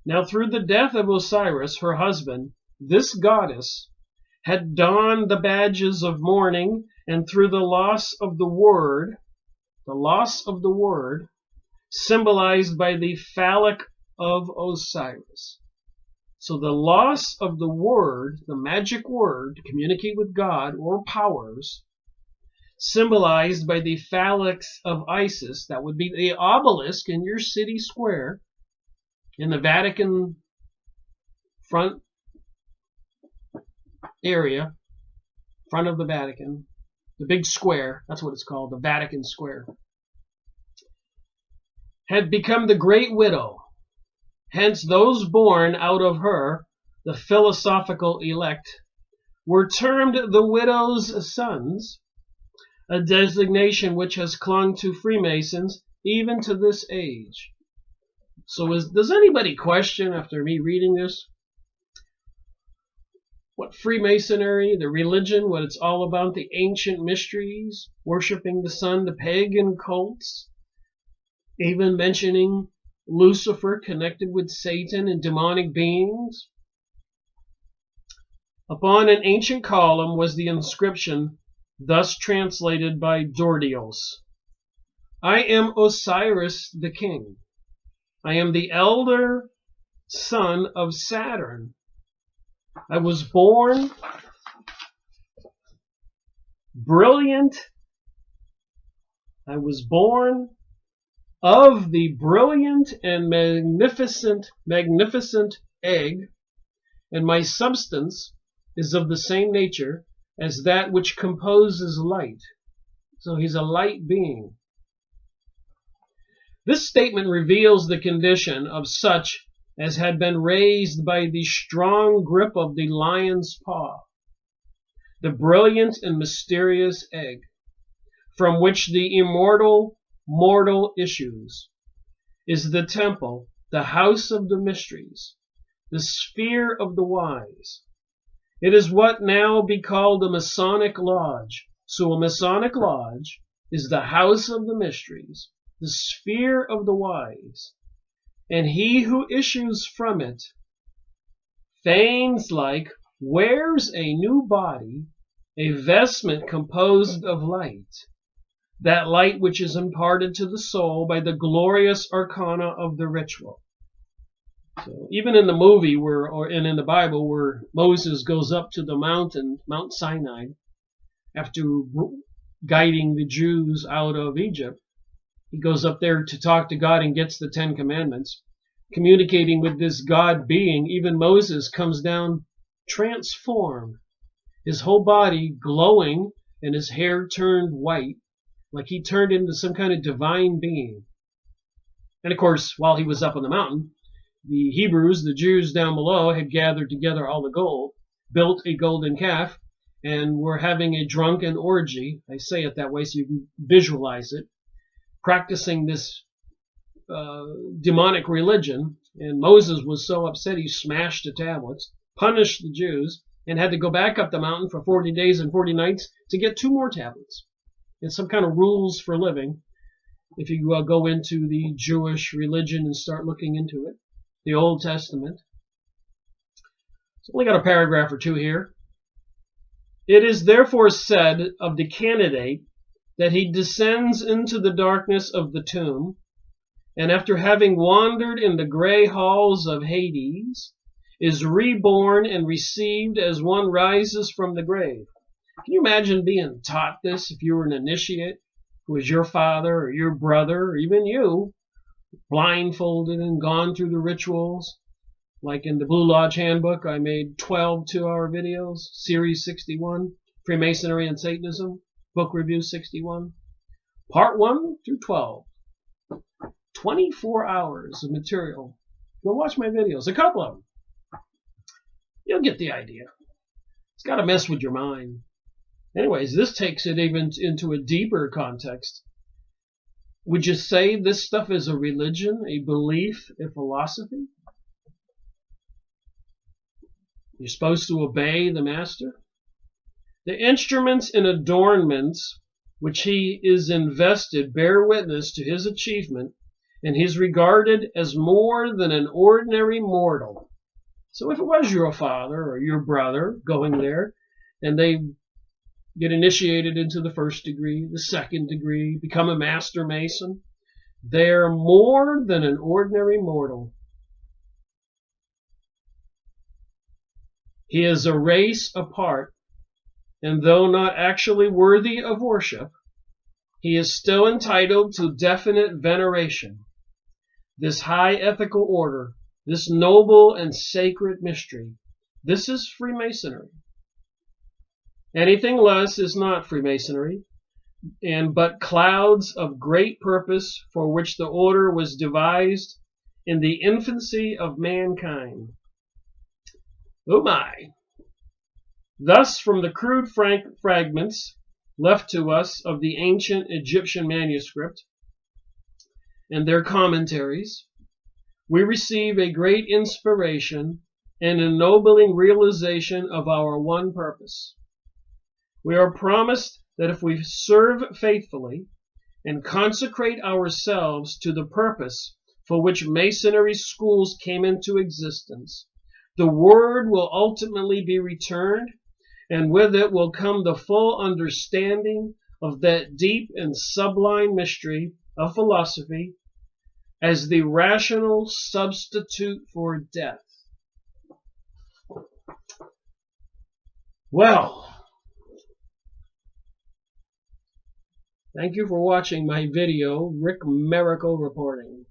Now through the death of Osiris, her husband, this goddess had donned the badges of mourning, and through the loss of the word, symbolized by the phallic of Osiris. So the loss of the word, the magic word, to communicate with God or powers, symbolized by the phallics of Isis, that would be the obelisk in your city square, in the Vatican front area, front of the Vatican, the big square, that's what it's called, the Vatican Square, had become the great widow. Hence those born out of her, the philosophical elect, were termed the widow's sons, a designation which has clung to Freemasons even to this age. So does anybody question, after me reading this, what Freemasonry, the religion, what it's all about, the ancient mysteries, worshiping the sun, the pagan cults, even mentioning Lucifer connected with Satan and demonic beings? Upon an ancient column was the inscription, thus translated by Dordios: I am Osiris the king. I am the elder son of Saturn. I was born brilliant. I was born of the brilliant and magnificent egg, and my substance is of the same nature as that which composes light. So he's a light being. This statement reveals the condition of such as had been raised by the strong grip of the lion's paw, the brilliant and mysterious egg, from which the immortal mortal issues, is the temple, the house of the mysteries, the sphere of the wise. It is what now be called a Masonic lodge. So a Masonic lodge is the house of the mysteries, the sphere of the wise. and he who issues from it feigns like wears a new body, a vestment composed of light, that light which is imparted to the soul by the glorious arcana of the ritual. So even in the movie and in the Bible where Moses goes up to the mountain, Mount Sinai, after guiding the Jews out of Egypt, he goes up there to talk to God and gets the 10 Commandments, communicating with this God being. Even Moses comes down transformed, his whole body glowing and his hair turned white, like he turned into some kind of divine being. And of course, while he was up on the mountain, the Hebrews, the Jews down below, had gathered together all the gold, built a golden calf, and were having a drunken orgy. I say it that way so you can visualize it, practicing this demonic religion. And Moses was so upset he smashed the tablets, punished the Jews, and had to go back up the mountain for 40 days and 40 nights to get 2 more tablets. It's some kind of rules for living. If you go into the Jewish religion and start looking into it, the Old Testament. It's only got a paragraph or 2 here. It is therefore said of the candidate that he descends into the darkness of the tomb, and after having wandered in the gray halls of Hades, is reborn and received as one rises from the grave. Can you imagine being taught this if you were an initiate, who was your father or your brother or even you, blindfolded and gone through the rituals? Like in the Blue Lodge Handbook, I made 12 2-hour videos, Series 61, Freemasonry and Satanism, Book Review 61, Part 1 through 12. 24 hours of material. Go watch my videos, a couple of them. You'll get the idea. It's got to mess with your mind. Anyways, this takes it even into a deeper context. Would you say this stuff is a religion, a belief, a philosophy? You're supposed to obey the master? The instruments and adornments which he is invested bear witness to his achievement, and he is regarded as more than an ordinary mortal. So if it was your father or your brother going there, and they get initiated into the 1st degree, the 2nd degree, become a master mason, they're more than an ordinary mortal. He is a race apart, and though not actually worthy of worship, he is still entitled to definite veneration. This high ethical order, this noble and sacred mystery, this is Freemasonry. Anything less is not Freemasonry, but clouds of great purpose for which the order was devised in the infancy of mankind. Oh my! Thus, from the crude fragments left to us of the ancient Egyptian manuscript and their commentaries, we receive a great inspiration and ennobling realization of our one purpose. We are promised that if we serve faithfully and consecrate ourselves to the purpose for which Masonry schools came into existence, the word will ultimately be returned, and with it will come the full understanding of that deep and sublime mystery of philosophy as the rational substitute for death. Well, thank you for watching my video, Rick Miracle Reporting.